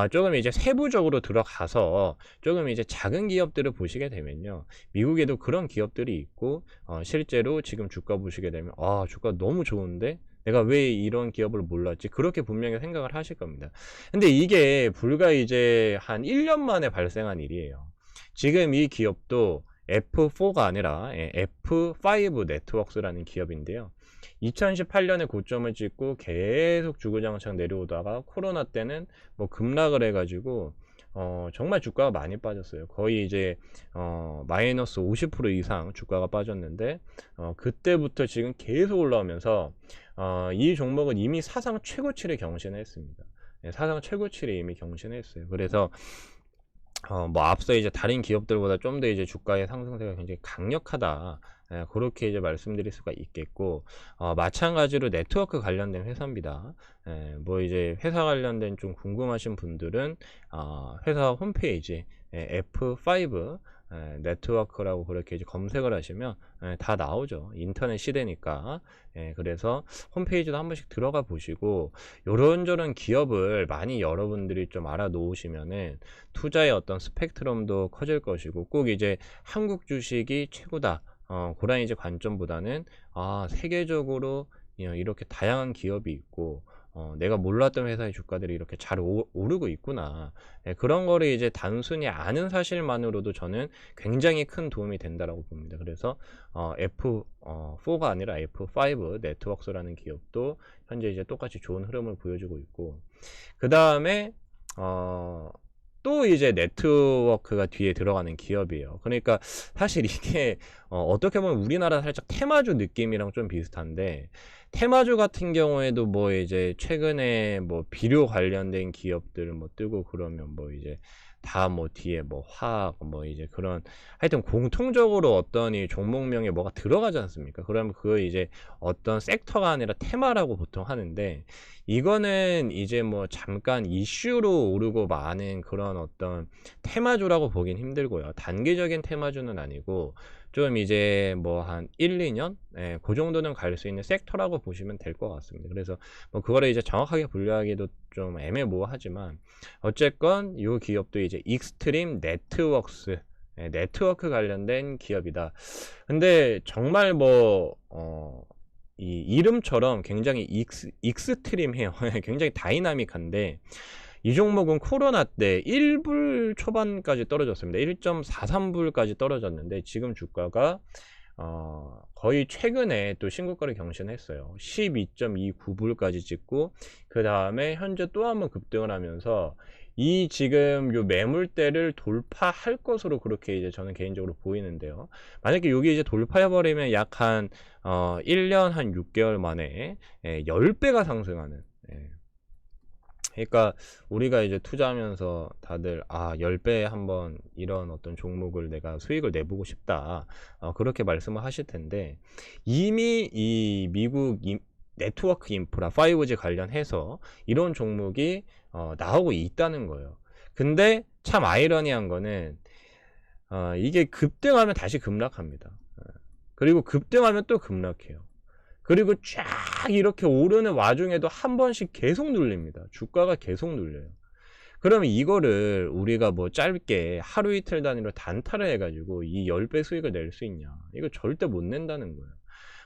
조금 이제 세부적으로 들어가서 조금 이제 작은 기업들을 보시게 되면요, 미국에도 그런 기업들이 있고, 실제로 지금 주가 보시게 되면 주가 너무 좋은데 내가 왜 이런 기업을 몰랐지? 그렇게 분명히 생각을 하실 겁니다. 근데 이게 불과 이제 한 1년 만에 발생한 일이에요. 지금 이 기업도 F4가 아니라 F5 네트워크스라는 기업인데요. 2018년에 고점을 찍고 계속 주구장창 내려오다가 코로나 때는 뭐 급락을 해가지고 정말 주가가 많이 빠졌어요. 거의 이제 마이너스 50% 이상 주가가 빠졌는데, 그때부터 지금 계속 올라오면서 이 종목은 이미 사상 최고치를 경신했습니다. 사상 최고치를 이미 경신했어요. 그래서 뭐 앞서 이제 다른 기업들보다 좀 더 이제 주가의 상승세가 굉장히 강력하다. 그렇게 이제 말씀드릴 수가 있겠고, 마찬가지로 네트워크 관련된 회사입니다. 뭐 이제 회사 관련된 좀 궁금하신 분들은 회사 홈페이지 F5 네트워크라고 그렇게 이제 검색을 하시면 다 나오죠. 인터넷 시대니까. 그래서 홈페이지도 한 번씩 들어가 보시고, 요런저런 기업을 많이 여러분들이 좀 알아 놓으시면은 투자의 어떤 스펙트럼도 커질 것이고, 꼭 이제 한국 주식이 최고다, 그런 이제 관점보다는 세계적으로 이렇게 다양한 기업이 있고, 내가 몰랐던 회사의 주가들이 이렇게 잘 오르고 있구나. 그런 거를 이제 단순히 아는 사실만으로도 저는 굉장히 큰 도움이 된다라고 봅니다. 그래서 F4가 아니라 F5 네트워크스라는 기업도 현재 이제 똑같이 좋은 흐름을 보여주고 있고, 그 다음에 또 이제 네트워크가 뒤에 들어가는 기업이에요. 그러니까 사실 이게 어떻게 보면 우리나라 살짝 테마주 느낌이랑 좀 비슷한데, 테마주 같은 경우에도 뭐 이제 최근에 뭐 비료 관련된 기업들 뭐 뜨고 그러면 뭐 이제 다 뭐 뒤에 뭐 화학 뭐 이제 그런 하여튼 공통적으로 어떤 이 종목명에 뭐가 들어가지 않습니까? 그러면 그거 이제 어떤 섹터가 아니라 테마라고 보통 하는데, 이거는 이제 뭐 잠깐 이슈로 오르고 마는 그런 어떤 테마주라고 보긴 힘들고요. 단기적인 테마주는 아니고 좀 이제 뭐 한 1, 2년? 그 정도는 갈 수 있는 섹터라고 보시면 될 것 같습니다. 그래서 뭐 그거를 이제 정확하게 분류하기도 좀 애매모호하지만, 어쨌건 이 기업도 이제 익스트림 네트워크스, 네트워크 관련된 기업이다. 근데 정말 뭐 이 이름처럼 굉장히 익스트림해요. 굉장히 다이나믹한데, 이 종목은 코로나 때 1불 초반까지 떨어졌습니다. 1.43불까지 떨어졌는데 지금 주가가 거의 최근에 또 신고가를 경신했어요. 12.29불까지 찍고, 그 다음에 현재 또 한번 급등을 하면서 이 지금 요 매물대를 돌파할 것으로 그렇게 이제 저는 개인적으로 보이는데요. 만약에 여기 이제 돌파해버리면 약 한 1년 한 6개월 만에 10배가 상승하는, 그러니까 우리가 이제 투자하면서 다들 10배 한번 이런 어떤 종목을 내가 수익을 내보고 싶다, 그렇게 말씀을 하실 텐데, 이미 이 미국 네트워크 인프라 5G 관련해서 이런 종목이 나오고 있다는 거예요. 근데 참 아이러니한 거는 이게 급등하면 다시 급락합니다. 그리고 급등하면 또 급락해요. 그리고 쫙 이렇게 오르는 와중에도 한 번씩 계속 눌립니다. 주가가 계속 눌려요. 그러면 이거를 우리가 뭐 짧게 하루 이틀 단위로 단타를 해가지고 이 10배 수익을 낼 수 있냐? 이거 절대 못 낸다는 거예요.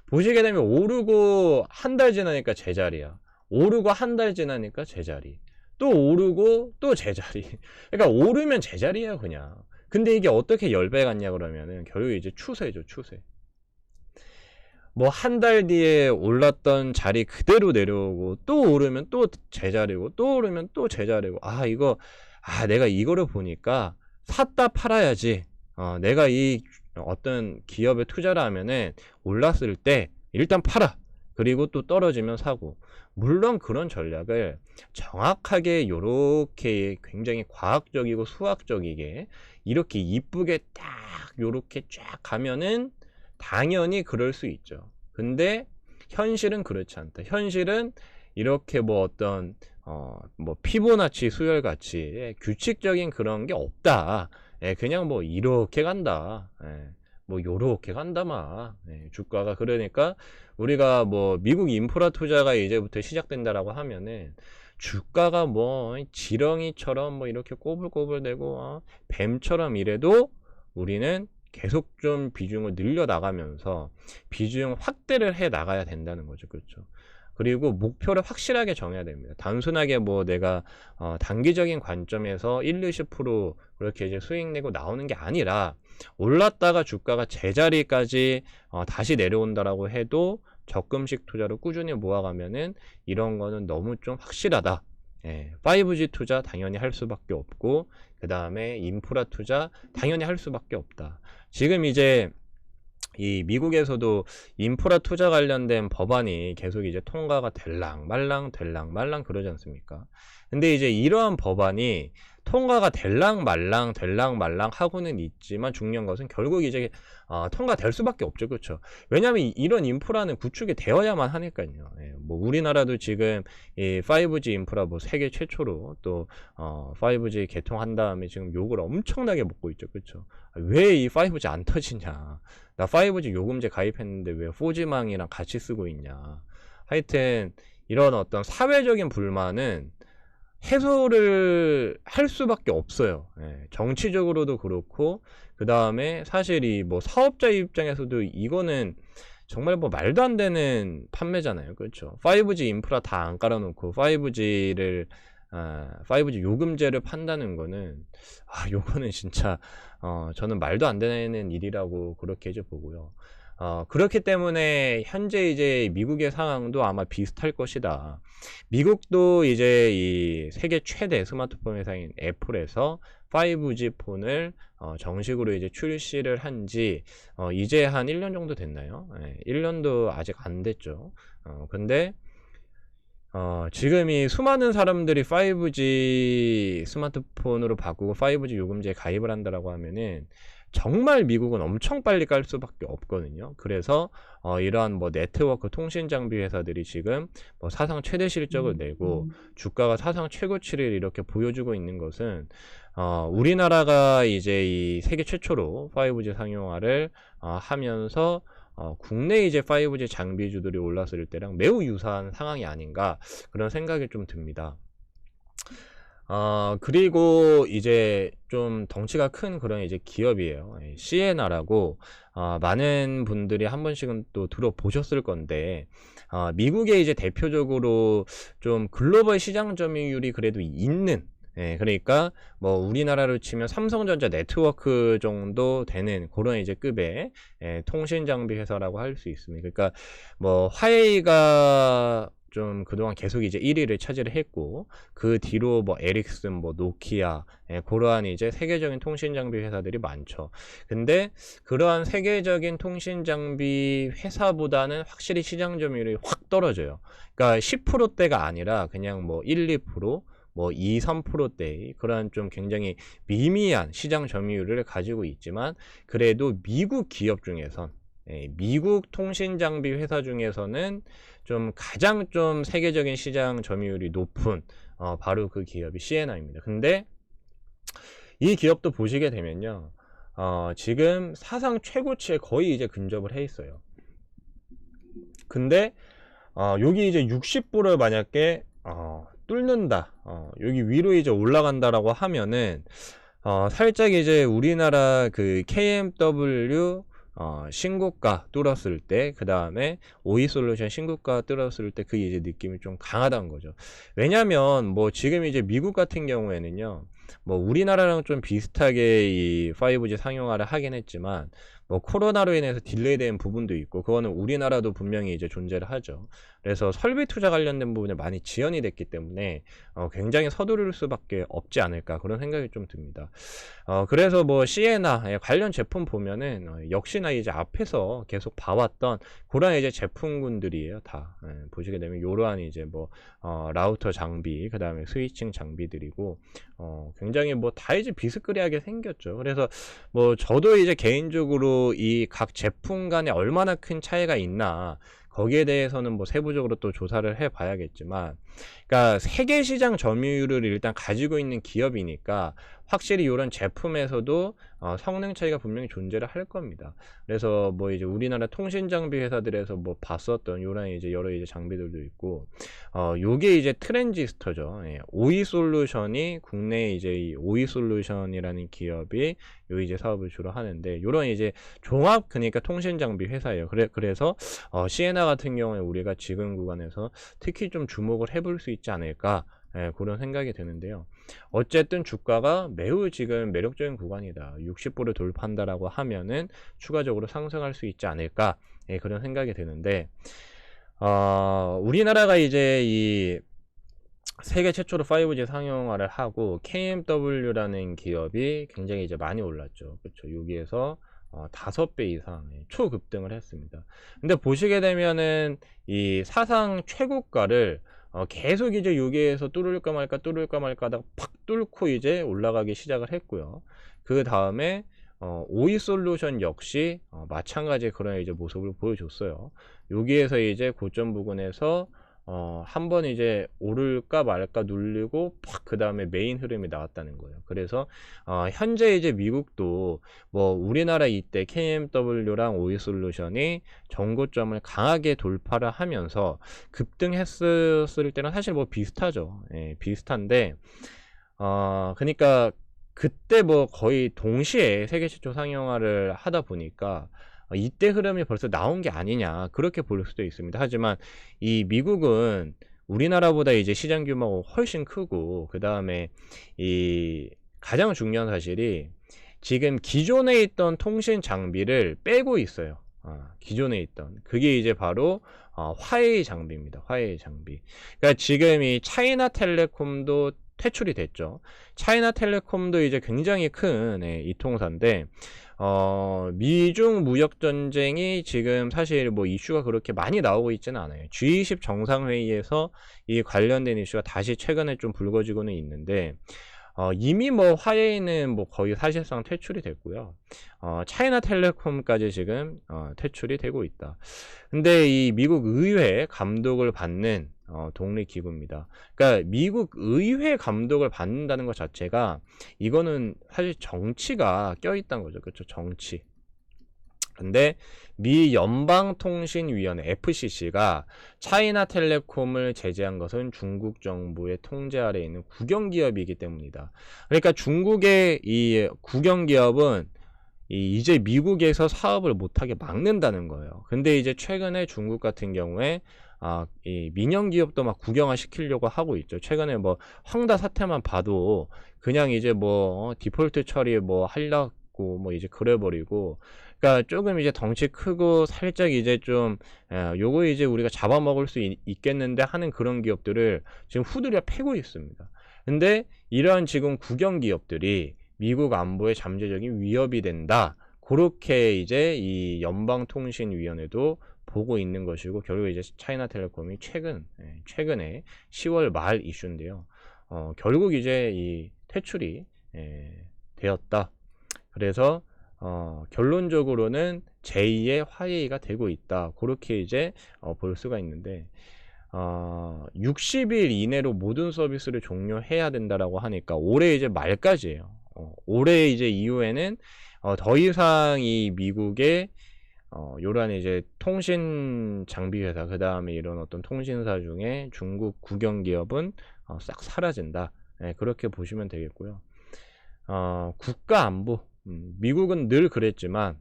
보시게 되면 오르고 한 달 지나니까 제자리야. 오르고 한 달 지나니까 제자리. 또 오르고 또 제자리. 그러니까 오르면 제자리야 그냥. 근데 이게 어떻게 10배 갔냐 그러면은 결국 이제 추세죠, 추세. 뭐 한 달 뒤에 올랐던 자리 그대로 내려오고, 또 오르면 또 제자리고, 또 오르면 또 제자리고. 내가 이거를 보니까 샀다 팔아야지. 내가 이 어떤 기업에 투자를 하면은 올랐을 때 일단 팔아. 그리고 또 떨어지면 사고. 물론 그런 전략을 정확하게 요렇게 굉장히 과학적이고 수학적이게 이렇게 이쁘게 딱 요렇게 쫙 가면은 당연히 그럴 수 있죠. 근데 현실은 그렇지 않다. 현실은 이렇게 뭐 어떤 뭐 피보나치 수열같이 규칙적인 그런 게 없다. 그냥 뭐 이렇게 간다. 뭐 요렇게 간다마. 주가가. 그러니까 우리가 뭐 미국 인프라 투자가 이제부터 시작된다라고 하면은 주가가 뭐 지렁이처럼 뭐 이렇게 꼬불꼬불대고 뱀처럼 이래도 우리는 계속 좀 비중을 늘려 나가면서 비중 확대를 해 나가야 된다는 거죠. 그렇죠. 그리고 목표를 확실하게 정해야 됩니다. 단순하게 뭐 내가 단기적인 관점에서 1, 20% 그렇게 이제 수익 내고 나오는 게 아니라, 올랐다가 주가가 제자리까지 다시 내려온다라고 해도 적금식 투자로 꾸준히 모아가면은 이런 거는 너무 좀 확실하다. 5G 투자 당연히 할 수밖에 없고, 그 다음에 인프라 투자 당연히 할 수밖에 없다. 지금 이제 이 미국에서도 인프라 투자 관련된 법안이 계속 이제 통과가 될랑 말랑 그러지 않습니까? 근데 이제 이러한 법안이 통과가 될랑 말랑 하고는 있지만, 중요한 것은 결국 이제 통과될 수밖에 없죠. 그렇죠? 왜냐하면 이런 인프라는 구축이 되어야만 하니까요. 뭐 우리나라도 지금 이 5G 인프라 뭐 세계 최초로 또 5G 개통한 다음에 지금 욕을 엄청나게 먹고 있죠. 그렇죠? 왜 이 5G 안 터지냐? 나 5G 요금제 가입했는데 왜 4G망이랑 같이 쓰고 있냐? 하여튼 이런 어떤 사회적인 불만은 해소를 할 수밖에 없어요. 정치적으로도 그렇고, 그 다음에 사실 이 뭐 사업자 입장에서도 이거는 정말 뭐 말도 안 되는 판매잖아요. 그렇죠. 5G 인프라 다 안 깔아놓고 5G 요금제를 판다는 거는, 요거는 진짜, 저는 말도 안 되는 일이라고 그렇게 이제 보고요. 그렇기 때문에 현재 이제 미국의 상황도 아마 비슷할 것이다. 미국도 이제 이 세계 최대 스마트폰 회사인 애플에서 5G 폰을 정식으로 이제 출시를 한지 이제 한 1년 정도 됐나요? 1년도 아직 안 됐죠. 근데 지금 이 수많은 사람들이 5G 스마트폰으로 바꾸고 5G 요금제에 가입을 한다라고 하면은 정말 미국은 엄청 빨리 깔 수밖에 없거든요. 그래서 이러한 뭐 네트워크 통신 장비 회사들이 지금 뭐 사상 최대 실적을 내고 주가가 사상 최고치를 이렇게 보여주고 있는 것은 우리나라가 이제 이 세계 최초로 5G 상용화를 하면서 국내 이제 5G 장비주들이 올랐을 때랑 매우 유사한 상황이 아닌가, 그런 생각이 좀 듭니다. 그리고 이제 좀 덩치가 큰 그런 이제 기업이에요. 시에나라고, 많은 분들이 한 번씩은 또 들어보셨을 건데, 미국에 이제 대표적으로 좀 글로벌 시장 점유율이 그래도 있는, 그러니까 뭐 우리나라로 치면 삼성전자 네트워크 정도 되는 그런 이제 급의 통신 장비 회사라고 할 수 있습니다. 그러니까 뭐 화웨이가 좀 그동안 계속 이제 1위를 차지를 했고, 그 뒤로 뭐 에릭슨, 뭐 노키아, 그러한 이제 세계적인 통신 장비 회사들이 많죠. 근데 그러한 세계적인 통신 장비 회사보다는 확실히 시장 점유율이 확 떨어져요. 그러니까 10%대가 아니라 그냥 뭐 1, 2%, 뭐 2, 3%대의 그러한 좀 굉장히 미미한 시장 점유율을 가지고 있지만, 그래도 미국 기업 중에선, 미국 통신 장비 회사 중에서는 좀 가장 좀 세계적인 시장 점유율이 높은 바로 그 기업이 시에나입니다. 근데 이 기업도 보시게 되면요, 지금 사상 최고치에 거의 이제 근접을 해 있어요. 근데 여기 이제 60불을 만약에 뚫는다, 여기 위로 이제 올라간다라고 하면은 살짝 이제 우리나라 그 KMW 신고가 뚫었을 때, 그 다음에 오이솔루션 신고가 뚫었을 때 그 이제 느낌이 좀 강하다는 거죠. 왜냐면 뭐 지금 이제 미국 같은 경우에는요, 뭐 우리나라랑 좀 비슷하게 이 5G 상용화를 하긴 했지만, 뭐 코로나로 인해서 딜레이된 부분도 있고, 그거는 우리나라도 분명히 이제 존재를 하죠. 그래서 설비 투자 관련된 부분에 많이 지연이 됐기 때문에 굉장히 서두를 수밖에 없지 않을까, 그런 생각이 좀 듭니다. 그래서 뭐 시에나 관련 제품 보면은 역시나 이제 앞에서 계속 봐왔던 그런 이제 제품군들이에요. 다 보시게 되면 요러한 이제 뭐 라우터 장비, 그 다음에 스위칭 장비들이고, 굉장히 뭐 다 이제 비스크리하게 생겼죠. 그래서 뭐 저도 이제 개인적으로 이 각 제품 간에 얼마나 큰 차이가 있나, 거기에 대해서는 뭐 세부적으로 또 조사를 해 봐야겠지만, 그러니까 세계 시장 점유율을 일단 가지고 있는 기업이니까 확실히 이런 제품에서도 성능 차이가 분명히 존재를 할 겁니다. 그래서 뭐 이제 우리나라 통신 장비 회사들에서 뭐 봤었던 요런 이제 여러 이제 장비들도 있고, 요게 이제 트랜지스터죠. 오이솔루션이 국내에 이제 이 오이솔루션이라는 기업이 요 이제 사업을 주로 하는데, 요런 이제 종합, 그러니까 통신 장비 회사예요. 그래서 시에나 같은 경우에 우리가 지금 구간에서 특히 좀 주목을 해볼 수 있지 않을까, 그런 생각이 드는데요. 어쨌든 주가가 매우 지금 매력적인 구간이다. 60불을 돌파한다라고 하면은 추가적으로 상승할 수 있지 않을까, 그런 생각이 드는데, 우리나라가 이제 이 세계 최초로 5G 상용화를 하고 KMW라는 기업이 굉장히 이제 많이 올랐죠. 그렇죠. 여기에서 5배 이상 초급등을 했습니다. 근데 보시게 되면은 이 사상 최고가를 계속 이제 여기에서 뚫을까 말까 하다가 팍 뚫고 이제 올라가기 시작을 했고요. 그 다음에 오이솔루션 역시 마찬가지 그런 이제 모습을 보여줬어요. 여기에서 이제 고점 부근에서 한번 이제 오를까 말까 눌리고 팍 그 다음에 메인 흐름이 나왔다는 거예요. 그래서 현재 이제 미국도 뭐 우리나라 이때 KMW랑 오이솔루션이 정고점을 강하게 돌파를 하면서 급등했을 때는 사실 뭐 비슷하죠. 비슷한데 그러니까 그때 뭐 거의 동시에 세계 최초 상용화를 하다 보니까 이때 흐름이 벌써 나온 게 아니냐 그렇게 볼 수도 있습니다. 하지만 이 미국은 우리나라보다 이제 시장 규모가 훨씬 크고 그 다음에 이 가장 중요한 사실이 지금 기존에 있던 통신 장비를 빼고 있어요. 기존에 있던 그게 이제 바로 화웨이 장비입니다. 화웨이 장비. 그러니까 지금 이 차이나텔레콤도 퇴출이 됐죠. 차이나텔레콤도 이제 굉장히 큰 이통사인데 미중 무역 전쟁이 지금 사실 뭐 이슈가 그렇게 많이 나오고 있지는 않아요. G20 정상회의에서 이 관련된 이슈가 다시 최근에 좀 불거지고는 있는데 이미 뭐 화웨이는 뭐 거의 사실상 퇴출이 됐고요. 차이나텔레콤까지 지금 퇴출이 되고 있다. 근데 이 미국 의회 감독을 받는 독립기구입니다. 그러니까 미국 의회 감독을 받는다는 것 자체가 이거는 사실 정치가 껴있다는 거죠. 그렇죠? 정치. 근데 미 연방통신위원회 FCC가 차이나텔레콤을 제재한 것은 중국 정부의 통제 아래에 있는 국영기업이기 때문이다. 그러니까 중국의 이 국영기업은 이제 미국에서 사업을 못하게 막는다는 거예요. 근데 이제 최근에 중국 같은 경우에 이 민영 기업도 막 국영화 시키려고 하고 있죠. 최근에 뭐 헝다 사태만 봐도 그냥 이제 뭐 디폴트 처리 뭐 하려고 뭐 이제 그래버리고, 그러니까 조금 이제 덩치 크고 살짝 이제 좀 요거 이제 우리가 잡아먹을 수 있겠는데 하는 그런 기업들을 지금 후드려 패고 있습니다. 근데 이러한 지금 국영 기업들이 미국 안보에 잠재적인 위협이 된다. 그렇게 이제 이 연방통신위원회도 보고 있는 것이고, 결국 이제 차이나텔레콤이 최근에 10월 말 이슈인데요. 결국 이제 이 퇴출이 되었다. 그래서 결론적으로는 제2의 화웨이가 되고 있다. 그렇게 이제 볼 수가 있는데, 60일 이내로 모든 서비스를 종료해야 된다라고 하니까 올해 이제 말까지예요. 올해 이제 이후에는 더 이상 이 미국의 요런 이제 통신 장비 회사, 그 다음에 이런 어떤 통신사 중에 중국 국영 기업은 싹 사라진다. 그렇게 보시면 되겠고요. 국가 안보, 미국은 늘 그랬지만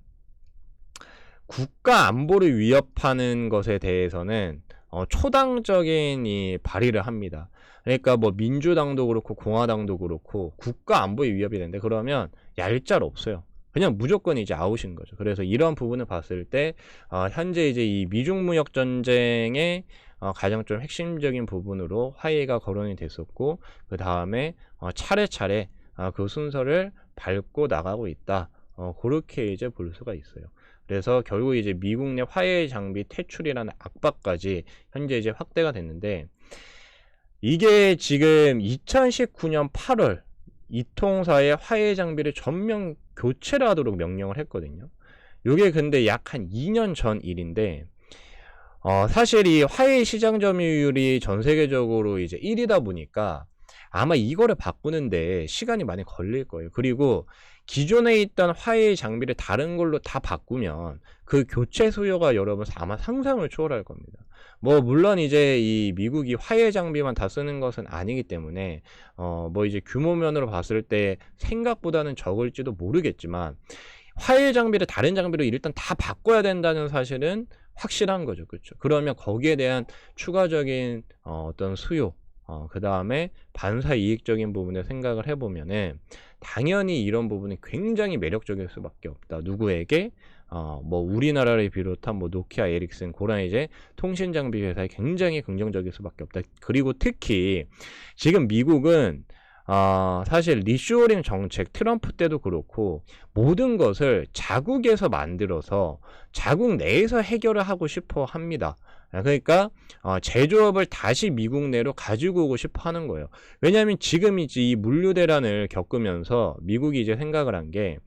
국가 안보를 위협하는 것에 대해서는 초당적인 이 발의를 합니다. 그러니까 뭐 민주당도 그렇고 공화당도 그렇고 국가 안보에 위협이 되는데, 그러면 얄짤 없어요. 그냥 무조건 이제 아웃인 거죠. 그래서 이런 부분을 봤을 때 현재 이제 이 미중 무역 전쟁의 가장 좀 핵심적인 부분으로 화웨이가 거론이 됐었고, 그 다음에 차례차례 그 순서를 밟고 나가고 있다. 그렇게 이제 볼 수가 있어요. 그래서 결국 이제 미국 내 화웨이 장비 퇴출이라는 압박까지 현재 이제 확대가 됐는데, 이게 지금 2019년 8월 이 통사의 화웨이 장비를 전면 교체를 하도록 명령을 했거든요. 요게 근데 약 한 2년 전 일인데, 사실 이 화웨이 시장 점유율이 전 세계적으로 이제 1위다 보니까 아마 이거를 바꾸는데 시간이 많이 걸릴 거예요. 그리고 기존에 있던 화웨이 장비를 다른 걸로 다 바꾸면 그 교체 수요가 여러분 아마 상상을 초월할 겁니다. 뭐 물론 이제 이 미국이 화웨이 장비만 다 쓰는 것은 아니기 때문에 뭐 이제 규모면으로 봤을 때 생각보다는 적을지도 모르겠지만, 화웨이 장비를 다른 장비로 일단 다 바꿔야 된다는 사실은 확실한 거죠. 그렇죠? 그러면 거기에 대한 추가적인 어떤 수요, 그 다음에 반사 이익적인 부분을 생각을 해보면은 당연히 이런 부분이 굉장히 매력적일 수밖에 없다. 누구에게? 뭐 우리나라를 비롯한 뭐 노키아, 에릭슨, 그런 이제 통신 장비 회사에 굉장히 긍정적일 수밖에 없다. 그리고 특히 지금 미국은 사실 리쇼어링 정책, 트럼프 때도 그렇고 모든 것을 자국에서 만들어서 자국 내에서 해결을 하고 싶어 합니다. 그러니까 제조업을 다시 미국 내로 가지고 오고 싶어 하는 거예요. 왜냐하면 지금 이제 이 물류 대란을 겪으면서 미국이 이제 생각을 한 게,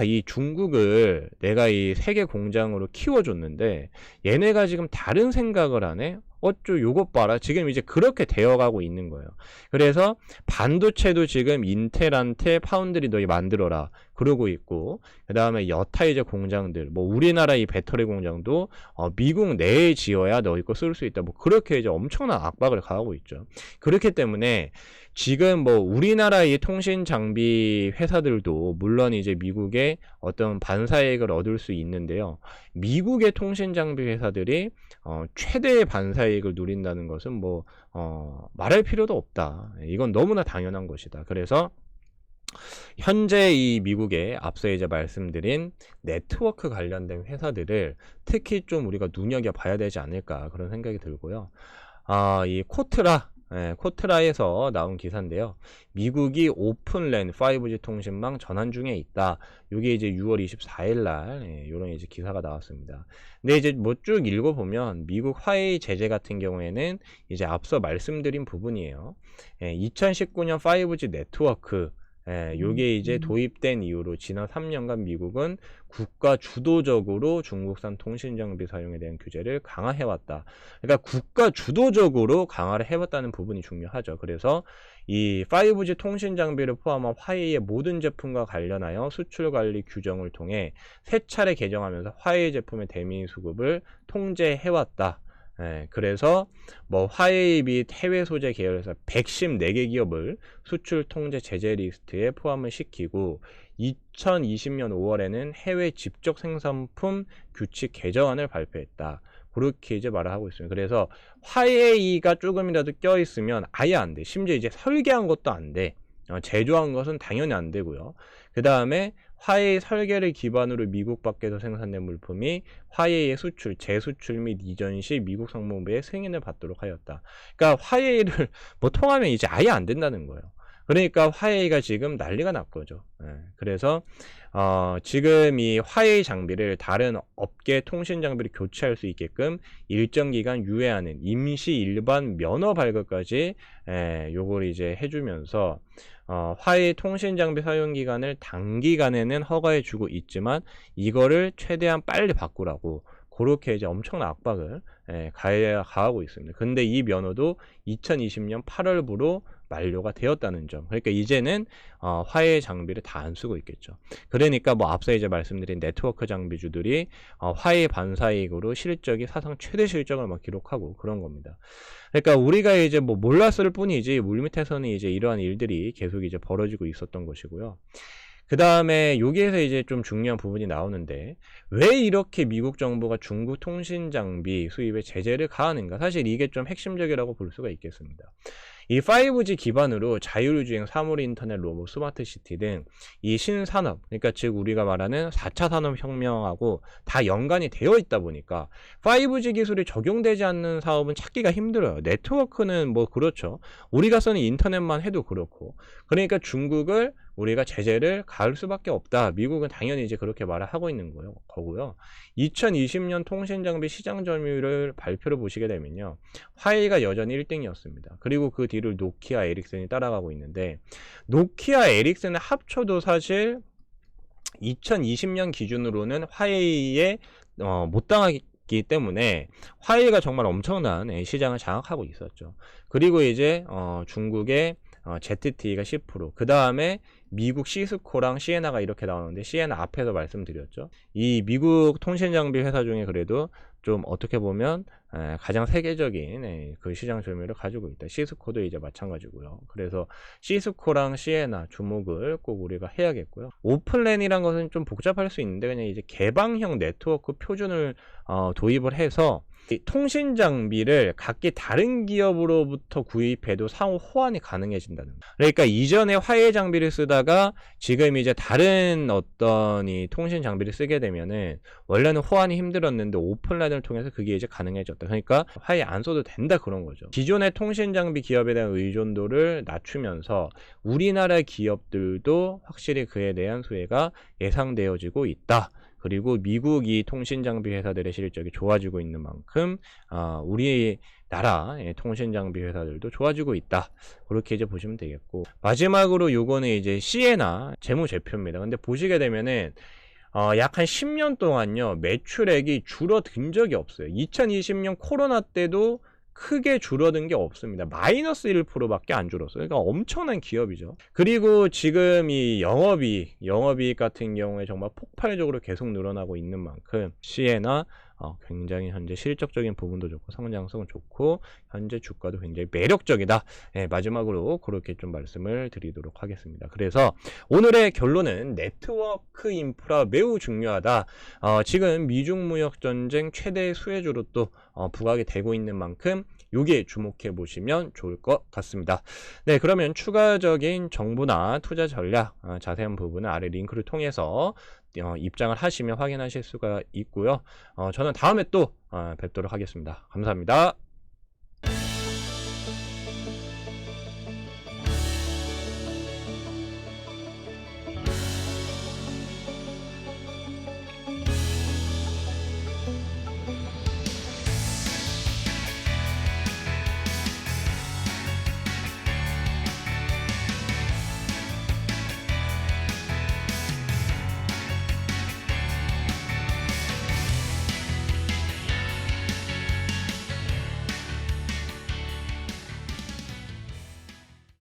이 중국을 내가 이 세계 공장으로 키워줬는데 얘네가 지금 다른 생각을 하네? 어쩌 요것 봐라. 지금 이제 그렇게 되어가고 있는 거예요. 그래서 반도체도 지금 인텔한테 파운드리 너희 만들어라. 그러고 있고, 그 다음에 여타 이제 공장들, 뭐 우리나라 이 배터리 공장도 미국 내에 지어야 너희 거 쓸 수 있다, 뭐 그렇게 이제 엄청난 압박을 가하고 있죠. 그렇기 때문에 지금 뭐 우리나라 이 통신 장비 회사들도 물론 이제 미국의 어떤 반사이익을 얻을 수 있는데요. 미국의 통신 장비 회사들이 최대의 반사이익을 누린다는 것은 뭐 말할 필요도 없다. 이건 너무나 당연한 것이다. 그래서 현재 이 미국의 앞서 이제 말씀드린 네트워크 관련된 회사들을 특히 좀 우리가 눈여겨봐야 되지 않을까, 그런 생각이 들고요. 이 코트라에서 나온 기사인데요. 미국이 오픈랜 5G 통신망 전환 중에 있다. 이게 이제 6월 24일 날 이런 이제 기사가 나왔습니다. 근데 이제 뭐 쭉 읽어보면 미국 화웨이 제재 같은 경우에는 이제 앞서 말씀드린 부분이에요. 2019년 5G 네트워크, 요게 이제 도입된 이후로 지난 3년간 미국은 국가 주도적으로 중국산 통신 장비 사용에 대한 규제를 강화해왔다. 그러니까 국가 주도적으로 강화를 해왔다는 부분이 중요하죠. 그래서 이 5G 통신 장비를 포함한 화웨이의 모든 제품과 관련하여 수출 관리 규정을 통해 세 차례 개정하면서 화웨이 제품의 대미 수급을 통제해왔다. 그래서 뭐 화웨이 및 해외 소재 계열에서 114개 기업을 수출 통제 제재 리스트에 포함을 시키고 2020년 5월에는 해외 직접 생산품 규칙 개정안을 발표했다. 그렇게 이제 말을 하고 있습니다. 그래서 화웨이가 조금이라도 껴있으면 아예 안 돼. 심지어 이제 설계한 것도 안 돼. 제조한 것은 당연히 안 되고요. 그 다음에 화웨이 설계를 기반으로 미국 밖에서 생산된 물품이 화웨이의 수출, 재수출 및 이전 시 미국 상무부의 승인을 받도록 하였다. 그러니까 화웨이를 뭐 통하면 이제 아예 안 된다는 거예요. 그러니까 화웨이가 지금 난리가 났 거죠. 그래서 지금 이 화웨이 장비를 다른 업계 통신 장비를 교체할 수 있게끔 일정 기간 유예하는 임시 일반 면허 발급까지 요걸 이제 해주면서 화웨이 통신 장비 사용 기간을 단기간에는 허가해 주고 있지만 이거를 최대한 빨리 바꾸라고 그렇게 이제 엄청난 압박을 가하고 있습니다. 근데 이 면허도 2020년 8월부로 만료가 되었다는 점. 그러니까 이제는 화웨이 장비를 다 안 쓰고 있겠죠. 그러니까 뭐 앞서 이제 말씀드린 네트워크 장비주들이 화웨이 반사이익으로 실적이 사상 최대 실적을 막 기록하고 그런 겁니다. 그러니까 우리가 이제 뭐 몰랐을 뿐이지 물밑에서는 이제 이러한 일들이 계속 이제 벌어지고 있었던 것이고요. 그 다음에 여기에서 이제 좀 중요한 부분이 나오는데 왜 이렇게 미국 정부가 중국 통신 장비 수입에 제재를 가하는가? 사실 이게 좀 핵심적이라고 볼 수가 있겠습니다. 이 5G 기반으로 자율주행, 사물 인터넷, 로봇, 스마트 시티 등 이 신산업, 그러니까 즉 우리가 말하는 4차 산업혁명하고 다 연관이 되어 있다 보니까 5G 기술이 적용되지 않는 사업은 찾기가 힘들어요. 네트워크는 뭐 그렇죠. 우리가 쓰는 인터넷만 해도 그렇고. 그러니까 중국을 우리가 제재를 가할 수밖에 없다. 미국은 당연히 이제 그렇게 말을 하고 있는 거고요. 2020년 통신장비 시장 점유율을 발표를 보시게 되면요. 화웨이가 여전히 1등이었습니다. 그리고 그 뒤를 노키아, 에릭슨이 따라가고 있는데 노키아, 에릭슨을 합쳐도 사실 2020년 기준으로는 화웨이에 못 당하기 때문에 화웨이가 정말 엄청난 시장을 장악하고 있었죠. 그리고 이제 중국의 ZTE가 10%, 그 다음에 미국 시스코랑 시에나가 이렇게 나오는데 시에나 앞에서 말씀드렸죠. 이 미국 통신장비 회사 중에 그래도 좀 어떻게 보면 가장 세계적인 그 시장 점유율을 가지고 있다. 시스코도 이제 마찬가지고요. 그래서 시스코랑 시에나 주목을 꼭 우리가 해야겠고요. 오픈랜이란 것은 좀 복잡할 수 있는데 그냥 이제 개방형 네트워크 표준을 도입을 해서 통신 장비를 각기 다른 기업으로부터 구입해도 상호 호환이 가능해진다는 거예요. 그러니까 이전에 화웨이 장비를 쓰다가 지금 이제 다른 어떤 이 통신 장비를 쓰게 되면은 원래는 호환이 힘들었는데 오픈란을 통해서 그게 이제 가능해졌다. 그러니까 화웨이 안 써도 된다 그런 거죠. 기존의 통신 장비 기업에 대한 의존도를 낮추면서 우리나라 기업들도 확실히 그에 대한 수혜가 예상되어지고 있다. 그리고 미국이 통신장비 회사들의 실적이 좋아지고 있는 만큼 우리나라 통신장비 회사들도 좋아지고 있다. 그렇게 이제 보시면 되겠고, 마지막으로 요거는 이제 시에나 재무제표입니다. 근데 보시게 되면은 약 한 10년 동안요 매출액이 줄어든 적이 없어요. 2020년 코로나 때도 크게 줄어든 게 없습니다. 마이너스 1%밖에 안 줄었어요. 그러니까 엄청난 기업이죠. 그리고 지금 이 영업이익 같은 경우에 정말 폭발적으로 계속 늘어나고 있는 만큼 시에나 굉장히 현재 실적적인 부분도 좋고 성장성은 좋고 현재 주가도 굉장히 매력적이다. 마지막으로 그렇게 좀 말씀을 드리도록 하겠습니다. 그래서 오늘의 결론은 네트워크 인프라 매우 중요하다. 지금 미중 무역 전쟁 최대 수혜주로 또 부각이 되고 있는 만큼 여기에 주목해 보시면 좋을 것 같습니다. 네, 그러면 추가적인 정보나 투자 전략 자세한 부분은 아래 링크를 통해서 입장을 하시면 확인하실 수가 있고요. 저는 다음에 또 뵙도록 하겠습니다. 감사합니다.